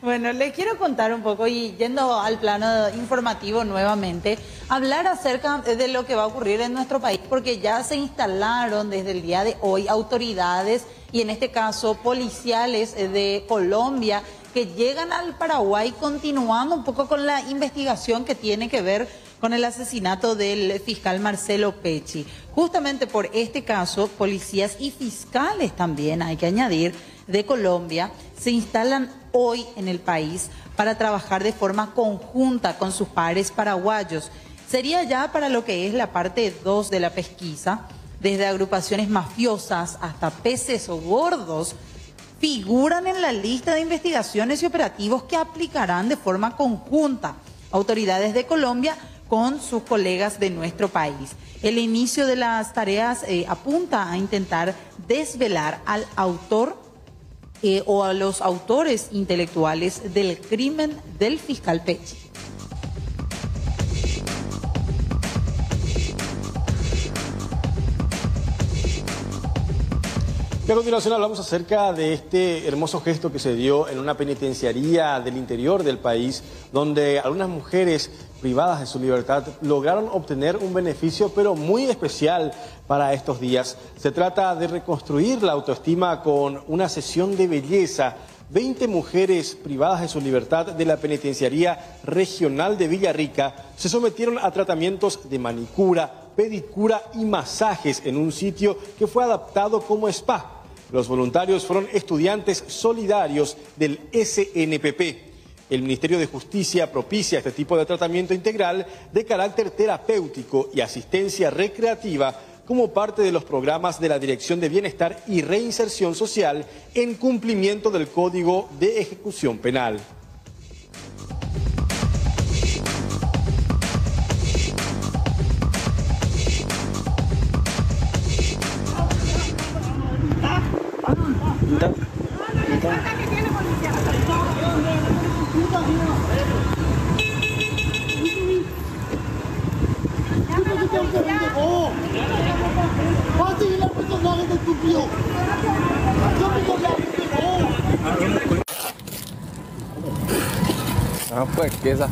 Bueno, les quiero contar un poco y yendo al plano informativo nuevamente, hablar acerca de lo que va a ocurrir en nuestro país, porque ya se instalaron desde el día de hoy autoridades y en este caso policiales de Colombia que llegan al Paraguay continuando un poco con la investigación que tiene que ver con el asesinato del fiscal Marcelo Pecci. Justamente por este caso, policías y fiscales también, hay que añadir, de Colombia, se instalan hoy en el país para trabajar de forma conjunta con sus pares paraguayos. Sería ya para lo que es la parte 2 de la pesquisa, desde agrupaciones mafiosas hasta peces gordos, figuran en la lista de investigaciones y operativos que aplicarán de forma conjunta autoridades de Colombia con sus colegas de nuestro país. El inicio de las tareas apunta a intentar desvelar al autor o a los autores intelectuales del crimen del fiscal Pecci. Y a continuación hablamos acerca de este hermoso gesto que se dio en una penitenciaría del interior del país, donde algunas mujeres privadas de su libertad lograron obtener un beneficio, pero muy especial para estos días. Se trata de reconstruir la autoestima con una sesión de belleza 20 mujeres privadas de su libertad de la Penitenciaría Regional de Villarrica se sometieron a tratamientos de manicura, pedicura y masajes en un sitio que fue adaptado como spa. Los voluntarios fueron estudiantes solidarios del SNPP. El Ministerio de Justicia propicia este tipo de tratamiento integral de carácter terapéutico y asistencia recreativa como parte de los programas de la Dirección de Bienestar y Reinserción Social en cumplimiento del Código de Ejecución Penal. Ah, pues, ¿qué es esa?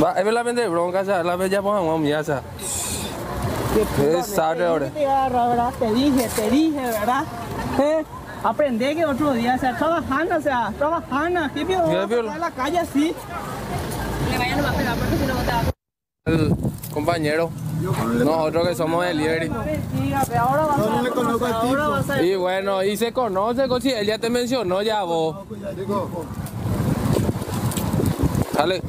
Va, es la vende bronca, ya, la vende ya pongamos mía, ya. Es tarde ahora. Te dije, ¿verdad? Aprende que otro día, o sea, trabajando, ¿qué vio? En la calle así. Le vayan a pegar porque si no te va a... El compañero, nosotros que somos delivery. No le conozco al tipo. Y bueno, y se conoce, si él ya te mencionó ya vos. Dale.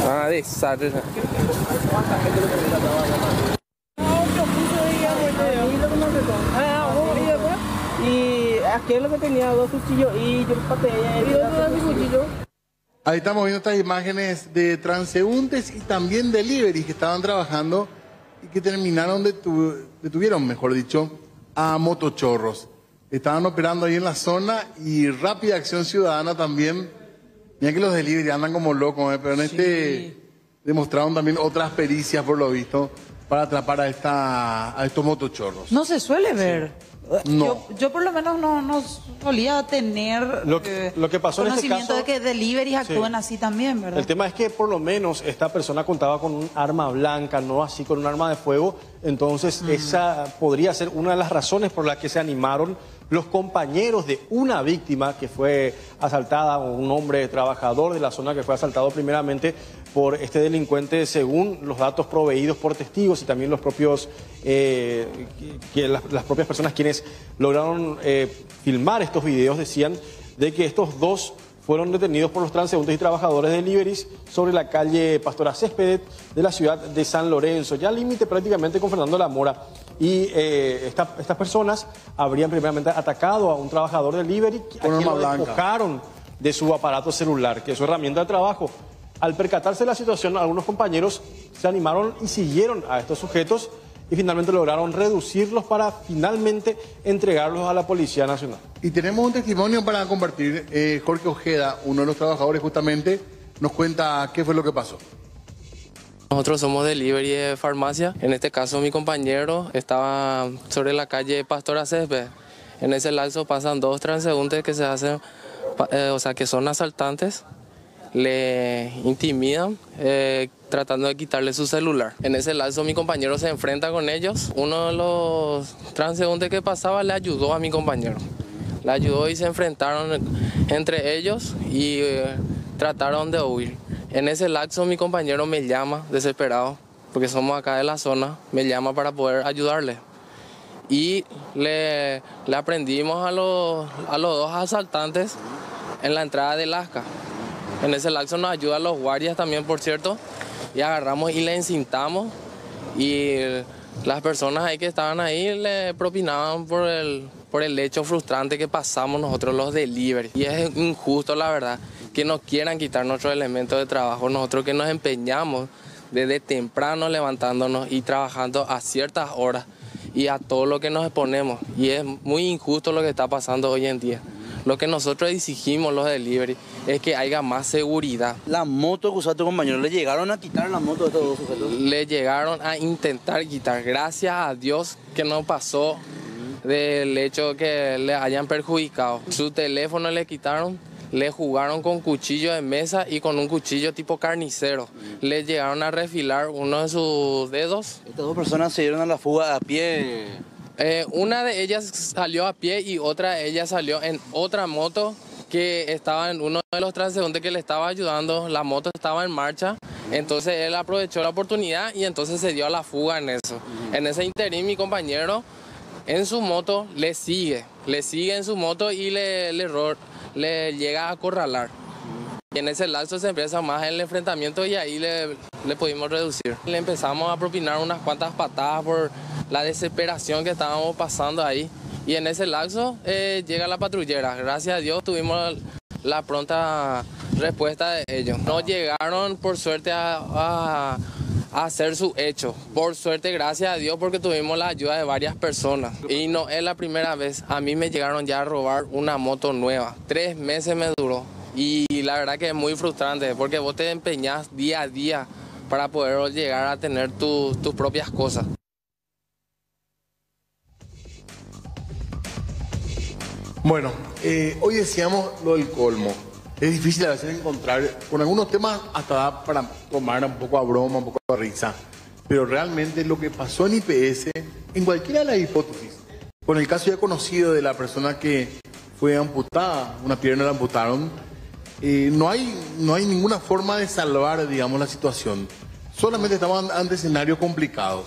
Ah, desastre. Y aquel que tenía 2 cuchillos y yo pateé cuchillos. Ahí estamos viendo estas imágenes de transeúntes y también delivery que estaban trabajando y que terminaron, detuvieron, mejor dicho, a motochorros. Estaban operando ahí en la zona y Rápida Acción Ciudadana también. Mira que los delivery andan como locos, pero en demostraron también otras pericias, por lo visto, para atrapar a estos motochorros. No se suele ver. Sí. No. Yo por lo menos no solía tener lo que pasó en este conocimiento caso, de que deliveries actúan así también, ¿verdad? El tema es que por lo menos esta persona contaba con un arma blanca, no así con un arma de fuego. Entonces esa podría ser una de las razones por las que se animaron los compañeros de una víctima que fue asaltada, un hombre trabajador de la zona que fue asaltado primeramente por este delincuente, según los datos proveídos por testigos y también los propios las propias personas quienes lograron filmar estos videos decían de que estos dos fueron detenidos por los transeúntes y trabajadores de deliveries sobre la calle Pastora Céspedes de la ciudad de San Lorenzo, ya límite prácticamente con Fernando La Mora. Y estas personas habrían primeramente atacado a un trabajador de delivery a quien lo despojaron de su aparato celular, que es su herramienta de trabajo. Al percatarse de la situación, algunos compañeros se animaron y siguieron a estos sujetos y finalmente lograron reducirlos para finalmente entregarlos a la Policía Nacional. Y tenemos un testimonio para compartir. Jorge Ojeda, uno de los trabajadores justamente, nos cuenta qué fue lo que pasó. Nosotros somos delivery de farmacia. En este caso mi compañero estaba sobre la calle Pastora Céspedes. En ese lapso pasan 2 transeúntes que se hacen, que son asaltantes. Le intimidan tratando de quitarle su celular. En ese lapso mi compañero se enfrenta con ellos. Uno de los transeúntes que pasaba le ayudó a mi compañero. Le ayudó y se enfrentaron entre ellos y trataron de huir. En ese lapso mi compañero me llama desesperado, porque somos acá de la zona, me llama para poder ayudarle. Y le aprendimos a los 2 asaltantes en la entrada de Lasca. En ese lapso nos ayudan los guardias también, por cierto, y agarramos y le encintamos y las personas ahí que estaban ahí le propinaban por el hecho frustrante que pasamos nosotros los delivery. Y es injusto, la verdad, que nos quieran quitar nuestros elementos de trabajo, nosotros que nos empeñamos desde temprano levantándonos y trabajando a ciertas horas y a todo lo que nos exponemos. Y es muy injusto lo que está pasando hoy en día. Lo que nosotros exigimos los delivery es que haya más seguridad. La moto que usó tu compañero, ¿le llegaron a quitar la moto de estos 2 sujetos? Le llegaron a intentar quitar. Gracias a Dios que no pasó del hecho que le hayan perjudicado. Su teléfono le quitaron, le jugaron con cuchillo de mesa y con un cuchillo tipo carnicero. Le llegaron a refilar uno de sus dedos. Estas dos personas se dieron a la fuga a pie. Una de ellas salió a pie y otra de ellas salió en otra moto que estaba en uno de los transeúntes que le estaba ayudando. La moto estaba en marcha, entonces él aprovechó la oportunidad y entonces se dio a la fuga en eso. En ese interín mi compañero en su moto le sigue en su moto y le llega a acorralar. Y en ese lapso se empieza más el enfrentamiento y ahí le pudimos reducir. Le empezamos a propinar unas cuantas patadas por la desesperación que estábamos pasando ahí. Y en ese lapso llega la patrullera. Gracias a Dios tuvimos la pronta respuesta de ellos. No llegaron por suerte a hacer su hecho. Por suerte, gracias a Dios, porque tuvimos la ayuda de varias personas. Y no es la primera vez. A mí me llegaron ya a robar una moto nueva. 3 meses me duró. Y la verdad que es muy frustrante porque vos te empeñás día a día para poder llegar a tener tus propias cosas. Bueno, hoy decíamos lo del colmo. Es difícil a veces encontrar, con algunos temas hasta da para tomar un poco a broma, un poco a risa. Pero realmente lo que pasó en IPS, en cualquiera de las hipótesis, con el caso ya conocido de la persona que fue amputada, una pierna la amputaron, no hay ninguna forma de salvar, digamos, la situación. Solamente estamos ante escenarios complicados.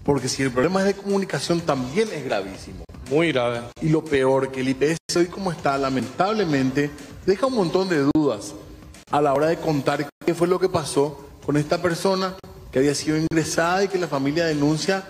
Porque si el problema es de comunicación también es gravísimo. Muy grave. Y lo peor, que el IPS hoy como está, lamentablemente, deja un montón de dudas a la hora de contar qué fue lo que pasó con esta persona que había sido ingresada y que la familia denuncia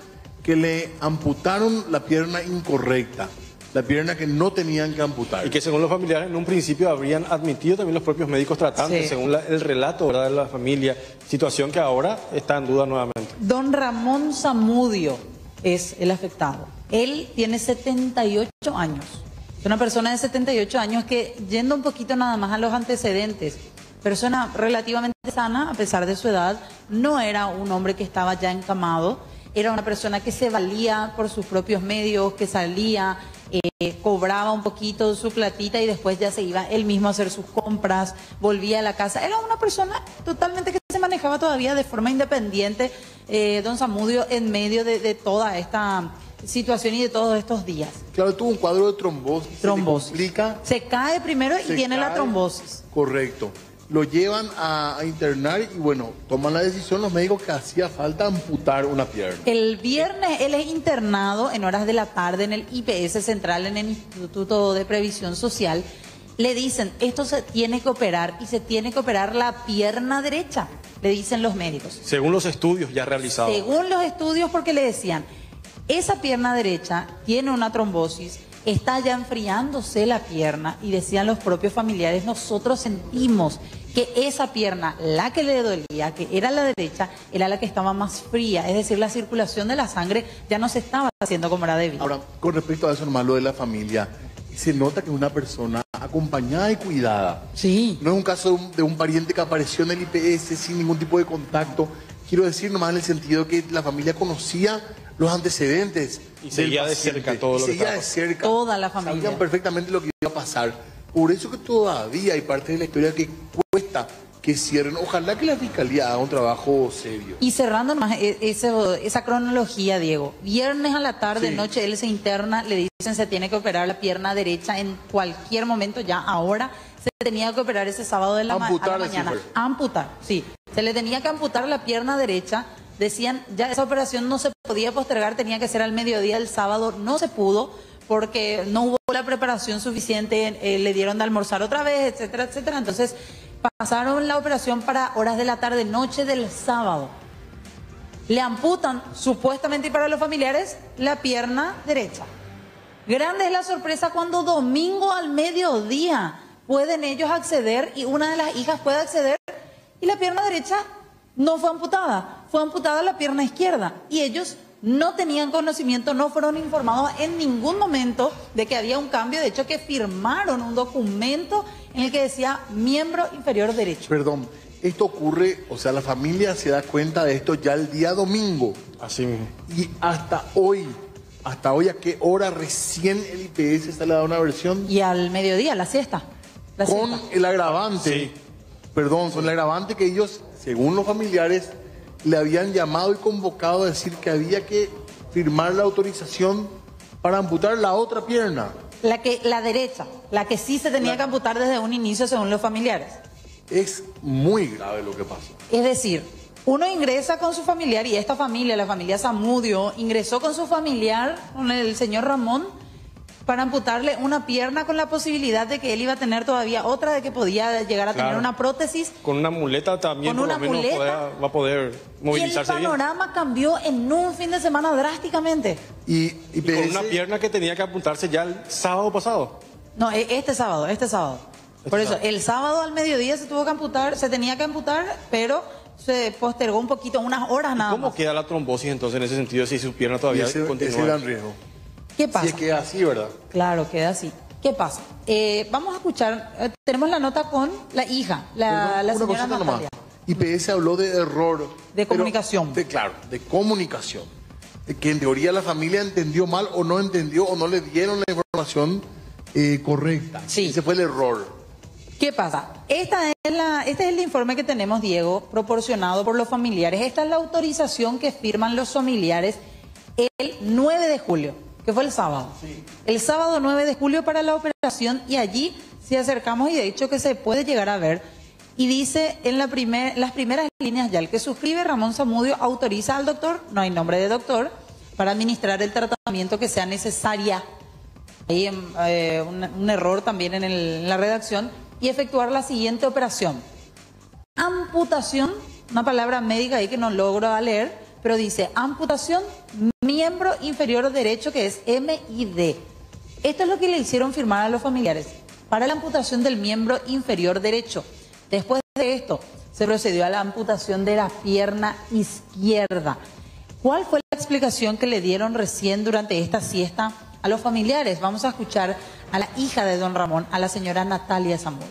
que le amputaron la pierna incorrecta, la pierna que no tenían que amputar. Y que según los familiares en un principio habrían admitido también los propios médicos tratantes, sí, según el relato, ¿verdad?, de la familia, situación que ahora está en duda nuevamente. Don Ramón Zamudio es el afectado. Él tiene 78 años. Es una persona de 78 años que, yendo un poquito nada más a los antecedentes, persona relativamente sana a pesar de su edad, no era un hombre que estaba ya encamado, era una persona que se valía por sus propios medios, que salía, cobraba un poquito su platita y después ya se iba él mismo a hacer sus compras, volvía a la casa. Era una persona totalmente que se manejaba todavía de forma independiente, don Zamudio, en medio de toda esta situación y de todos estos días. Claro, tuvo un cuadro de trombosis. Se cae primero y tiene la trombosis. Correcto. Lo llevan a internar y bueno, toman la decisión los médicos que hacía falta amputar una pierna. El viernes él es internado en horas de la tarde en el IPS Central, en el Instituto de Previsión Social. Le dicen, esto se tiene que operar y se tiene que operar la pierna derecha, le dicen los médicos. Según los estudios ya realizados. Según los estudios, porque le decían, esa pierna derecha tiene una trombosis, está ya enfriándose la pierna y decían los propios familiares, nosotros sentimos que esa pierna, la que le dolía, que era la derecha, era la que estaba más fría, es decir, la circulación de la sangre ya no se estaba haciendo como era debido. Ahora, con respecto a eso nomás, lo de la familia, se nota que es una persona acompañada y cuidada. Sí. No es un caso de un pariente que apareció en el IPS sin ningún tipo de contacto. Quiero decir nomás en el sentido que la familia conocía los antecedentes y seguía de cerca todo lo que estaba. Seguía de cerca. Toda la familia. Sabían perfectamente lo que iba a pasar. Por eso que todavía hay parte de la historia que cuesta que cierren. Ojalá que la Fiscalía haga un trabajo serio. Y cerrando más esa cronología, Diego. Viernes a la tarde, sí, noche, él se interna, le dicen se tiene que operar la pierna derecha en cualquier momento, ya ahora. Se tenía que operar ese sábado de la mañana. Amputar, sí. Se le tenía que amputar la pierna derecha. Decían, ya esa operación no se podía postergar, tenía que ser al mediodía del sábado. No se pudo porque no hubo la preparación suficiente, le dieron de almorzar otra vez, etcétera, etcétera. Entonces pasaron la operación para horas de la tarde, noche del sábado. Le amputan, supuestamente y para los familiares, la pierna derecha. Grande es la sorpresa cuando domingo al mediodía pueden ellos acceder y una de las hijas puede acceder y la pierna derecha no fue amputada la pierna izquierda y ellos no tenían conocimiento, no fueron informados en ningún momento de que había un cambio, de hecho que firmaron un documento en el que decía miembro inferior derecho. Perdón, esto ocurre, o sea, la familia se da cuenta de esto ya el día domingo. Así mismo. Y hasta hoy, ¿a qué hora recién el IPS se le da una versión? Y al mediodía, a la siesta. con el agravante, perdón, con el agravante que ellos, según los familiares, le habían llamado y convocado a decir que había que firmar la autorización para amputar la otra pierna. La derecha, la que sí se tenía que amputar desde un inicio según los familiares. Es muy grave lo que pasó. Es decir, uno ingresa con su familiar y esta familia, la familia Zamudio, ingresó con su familiar, con el señor Ramón, para amputarle una pierna con la posibilidad de que él iba a tener todavía otra, de que podía llegar a tener una prótesis. Con una muleta también, con por lo menos va a poder movilizarse bien. Y el panorama cambió en un fin de semana drásticamente. Y con una pierna que tenía que amputarse ya el sábado pasado. No, este sábado. Por eso, el sábado al mediodía se tenía que amputar, pero se postergó un poquito, unas horas nada más. ¿Cómo queda la trombosis entonces en ese sentido si su pierna todavía continúa? Ese gran riesgo. ¿Qué pasa? Si queda así, ¿verdad? Claro, queda así. ¿Qué pasa? Vamos a escuchar, tenemos la nota con la hija, la señora Natalia. IPS habló de error. De comunicación. Claro, de comunicación. De que en teoría la familia entendió mal o no entendió o no le dieron la información correcta. Sí. Ese fue el error. ¿Qué pasa? Este es el informe que tenemos, Diego, proporcionado por los familiares. Esta es la autorización que firman los familiares el 9 de julio, que fue el sábado. Sí. El sábado 9 de julio para la operación, y allí se acercamos y de hecho que se puede llegar a ver. Y dice en las primeras líneas ya, el que suscribe Ramón Zamudio autoriza al doctor, no hay nombre de doctor, para administrar el tratamiento que sea necesaria. Hay un error también en la redacción. Y efectuar la siguiente operación. Amputación, una palabra médica ahí que no logro leer, pero dice amputación miembro inferior derecho, que es MID. Esto es lo que le hicieron firmar a los familiares para la amputación del miembro inferior derecho. Después de esto, se procedió a la amputación de la pierna izquierda. ¿Cuál fue la explicación que le dieron recién durante esta siesta a los familiares? Vamos a escuchar a la hija de don Ramón, a la señora Natalia Zamudio.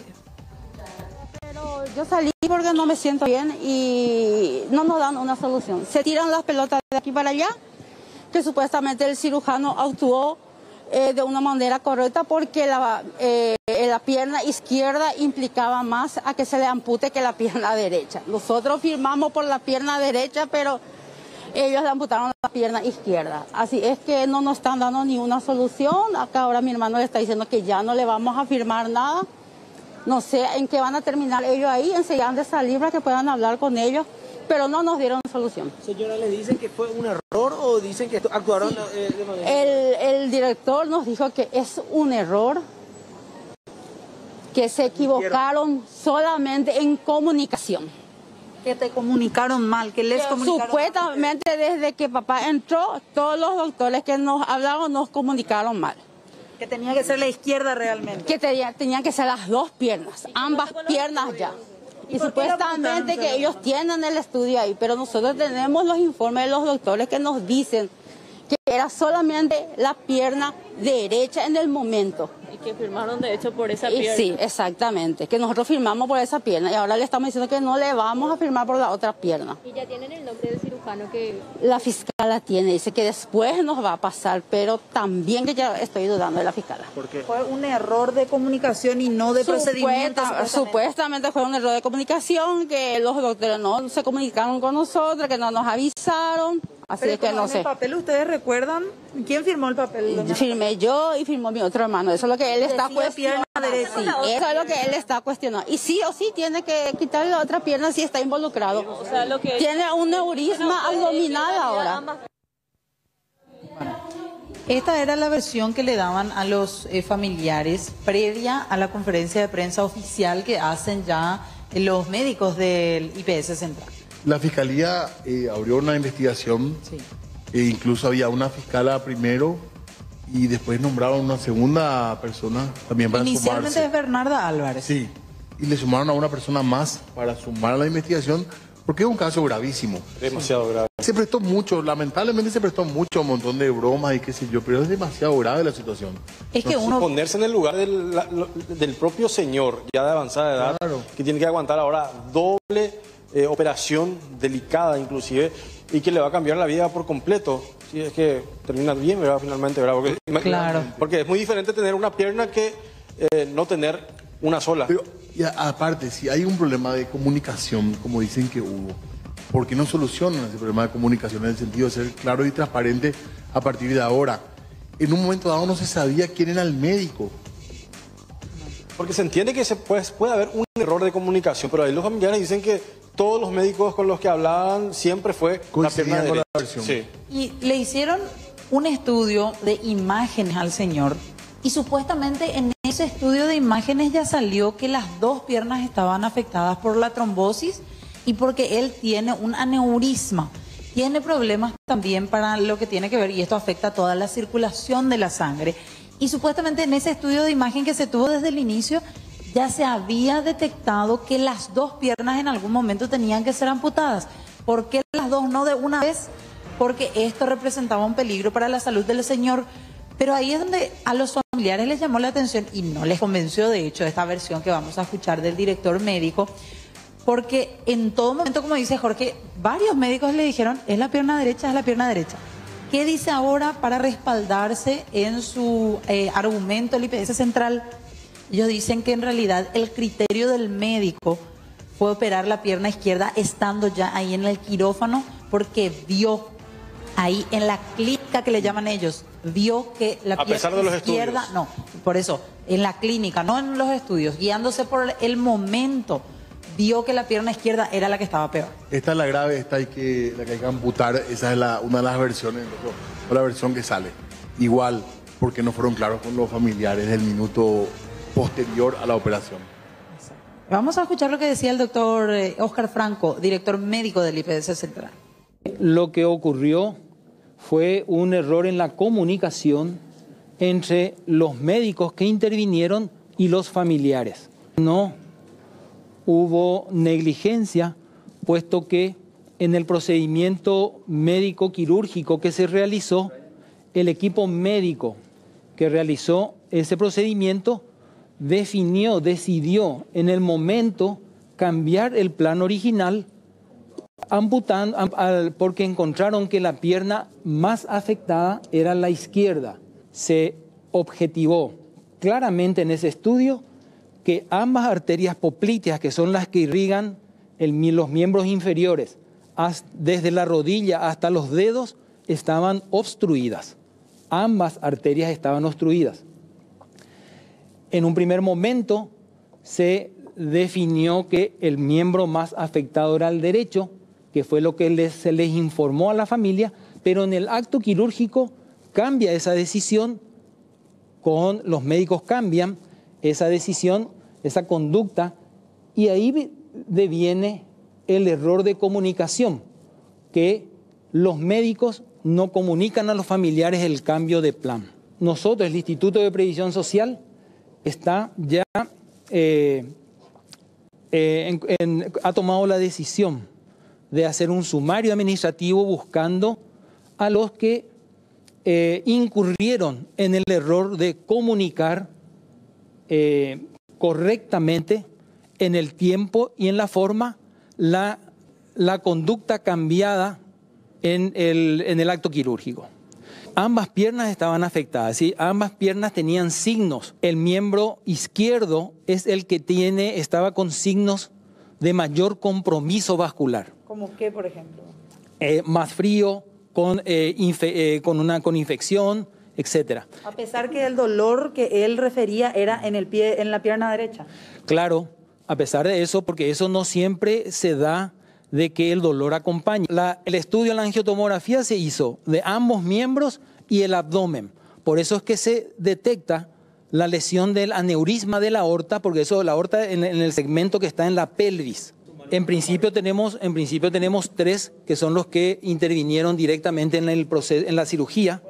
Pero yo salí porque no me siento bien y no nos dan una solución. Se tiran las pelotas de aquí para allá, que supuestamente el cirujano actuó de una manera correcta porque la pierna izquierda implicaba más a que se le ampute que la pierna derecha. Nosotros firmamos por la pierna derecha, pero ellos le amputaron la pierna izquierda. Así es que no nos están dando ni una solución. Acá ahora mi hermano le está diciendo que ya no le vamos a firmar nada. No sé en qué van a terminar ellos ahí. Enseguida han de salir para que puedan hablar con ellos. Pero no nos dieron solución. Señora, ¿le dicen que fue un error o dicen que actuaron de manera...? El director nos dijo que es un error, que se equivocaron solamente en comunicación. Que te comunicaron mal, que les comunicaron supuestamente mal. Desde que papá entró, todos los doctores que nos hablaron nos comunicaron mal. Que tenía que ser la izquierda realmente. Que tenían que ser las dos piernas, ambas piernas ya. Y supuestamente que ellos tienen el estudio ahí, pero nosotros tenemos los informes de los doctores que nos dicen que era solamente la pierna derecha en el momento. Y que firmaron de hecho por esa pierna. Sí, exactamente, que nosotros firmamos por esa pierna y ahora le estamos diciendo que no le vamos a firmar por la otra pierna. ¿Y ya tienen el nombre del cirujano que...? La fiscal la tiene, dice que después nos va a pasar, pero también que ya estoy dudando de la fiscal. ¿Por qué? Fue un error de comunicación y no de procedimiento. Supuestamente fue un error de comunicación, que los doctores no se comunicaron con nosotros, que no nos avisaron. Así es que no sé. ¿El papel ustedes recuerdan? ¿Quién firmó el papel? Firmé yo y firmó mi otro hermano. Eso es lo que él está cuestionando. Sí, eso es lo que él está cuestionando. Y sí o sí tiene que quitarle la otra pierna si está involucrado. O sea, lo que... Tiene un neurisma abdominal ahora. Bueno, esta era la versión que le daban a los familiares previa a la conferencia de prensa oficial que hacen ya los médicos del IPS Central. La fiscalía abrió una investigación, sí. Incluso había una fiscala primero y después nombraron una segunda persona también para Inicialmente sumarse. es Bernarda Álvarez. Sí, y le sumaron a una persona más para sumar a la investigación porque es un caso gravísimo. Demasiado grave. Se prestó mucho, lamentablemente se prestó mucho, un montón de bromas y qué sé yo, pero es demasiado grave la situación. Es que uno... Ponerse en el lugar del propio señor, ya de avanzada edad, claro, que tiene que aguantar ahora doble... operación delicada inclusive y que le va a cambiar la vida por completo si es que termina bien, ¿verdad? Finalmente, ¿verdad? Porque, claro, porque es muy diferente tener una pierna que no tener una sola. Pero y aparte, si hay un problema de comunicación, como dicen que hubo, ¿por qué no solucionan ese problema de comunicación en el sentido de ser claro y transparente a partir de ahora? En un momento dado no se sabía quién era el médico. Porque se entiende que puede haber un error de comunicación, pero ahí los familiares dicen que todos los médicos con los que hablaban siempre fue la pierna derecha. La versión. Sí. Y le hicieron un estudio de imágenes al señor y supuestamente en ese estudio de imágenes ya salió que las dos piernas estaban afectadas por la trombosis y porque él tiene un aneurisma. Tiene problemas también para lo que tiene que ver, y esto afecta toda la circulación de la sangre. Y supuestamente en ese estudio de imagen que se tuvo desde el inicio, ya se había detectado que las dos piernas en algún momento tenían que ser amputadas. ¿Por qué las dos no de una vez? Porque esto representaba un peligro para la salud del señor. Pero ahí es donde a los familiares les llamó la atención y no les convenció, de hecho, esta versión que vamos a escuchar del director médico. Porque en todo momento, como dice Jorge, varios médicos le dijeron, es la pierna derecha, es la pierna derecha. ¿Qué dice ahora para respaldarse en su argumento el IPS Central? Ellos dicen que en realidad el criterio del médico fue operar la pierna izquierda estando ya ahí en el quirófano porque vio ahí en la clínica que le llaman ellos, vio que la pierna pesar de los izquierda, estudios. no, por eso, en la clínica, no en los estudios, guiándose por el momento, vio que la pierna izquierda era la que estaba peor. Esta es la grave, esta la que hay que amputar, esa es una de las versiones, o la versión que sale. Igual, porque no fueron claros con los familiares del minuto posterior a la operación. Vamos a escuchar lo que decía el doctor Óscar Franco, director médico del IPS Central. Lo que ocurrió fue un error en la comunicación entre los médicos que intervinieron y los familiares. No hubo negligencia, puesto que en el procedimiento médico quirúrgico que se realizó, el equipo médico que realizó ese procedimiento decidió en el momento cambiar el plan original, amputando, porque encontraron que la pierna más afectada era la izquierda. Se objetivó claramente en ese estudio que ambas arterias popliteas, que son las que irrigan los miembros inferiores, desde la rodilla hasta los dedos, estaban obstruidas. Ambas arterias estaban obstruidas. En un primer momento se definió que el miembro más afectado era el derecho, que fue lo que se les informó a la familia, pero en el acto quirúrgico cambia esa decisión, los médicos cambian esa decisión, esa conducta, y ahí deviene el error de comunicación, que los médicos no comunican a los familiares el cambio de plan. Nosotros, el Instituto de Previsión Social, está ya ha tomado la decisión de hacer un sumario administrativo buscando a los que incurrieron en el error de comunicar correctamente en el tiempo y en la forma la conducta cambiada en el acto quirúrgico. Ambas piernas estaban afectadas, ¿sí? Ambas piernas tenían signos. El miembro izquierdo es el que estaba con signos de mayor compromiso vascular. ¿Cómo qué, por ejemplo? Más frío, con infección, etcétera. A pesar que el dolor que él refería era en la pierna derecha. Claro, a pesar de eso, porque eso no siempre se da de que el dolor acompañe. El estudio en la angiotomografía se hizo de ambos miembros y el abdomen. Por eso es que se detecta la lesión del aneurisma de la aorta, porque eso la aorta en el segmento que está en la pelvis. En principio tenemos 3 que son los que intervinieron directamente en la cirugía.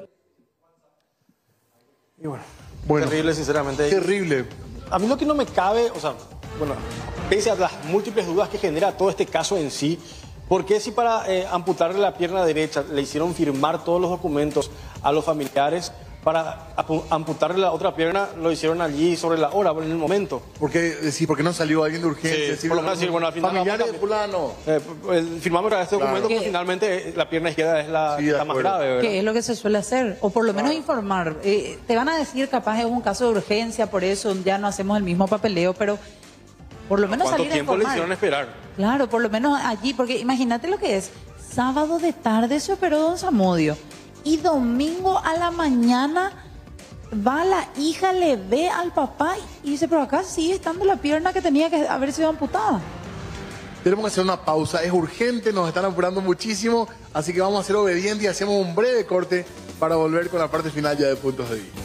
Y bueno, terrible, sinceramente. Terrible. A mí lo que no me cabe, pese a las múltiples dudas que genera todo este caso en sí, ¿por qué si para amputarle la pierna derecha le hicieron firmar todos los documentos a los familiares, para amputarle la otra pierna, lo hicieron allí sobre la hora, en el momento. ¿Por qué no salió alguien de urgencia? Sí, por lo menos decir, bueno, al final familiares de fulano. Firmamos este documento, pero finalmente la pierna izquierda es la que está más grave, ¿verdad? Que es lo que se suele hacer, o por lo menos informar. Te van a decir, capaz es un caso de urgencia, por eso ya no hacemos el mismo papeleo, pero por lo menos salir a informar. ¿Cuánto tiempo le hicieron esperar? Claro, por lo menos allí, porque imagínate lo que es. Sábado de tarde se operó don Zamudio y domingo a la mañana va la hija, le ve al papá y dice, pero acá sigue estando la pierna que tenía que haber sido amputada. Tenemos que hacer una pausa, es urgente, nos están apurando muchísimo, así que vamos a ser obedientes y hacemos un breve corte para volver con la parte final ya de Puntos de Vista.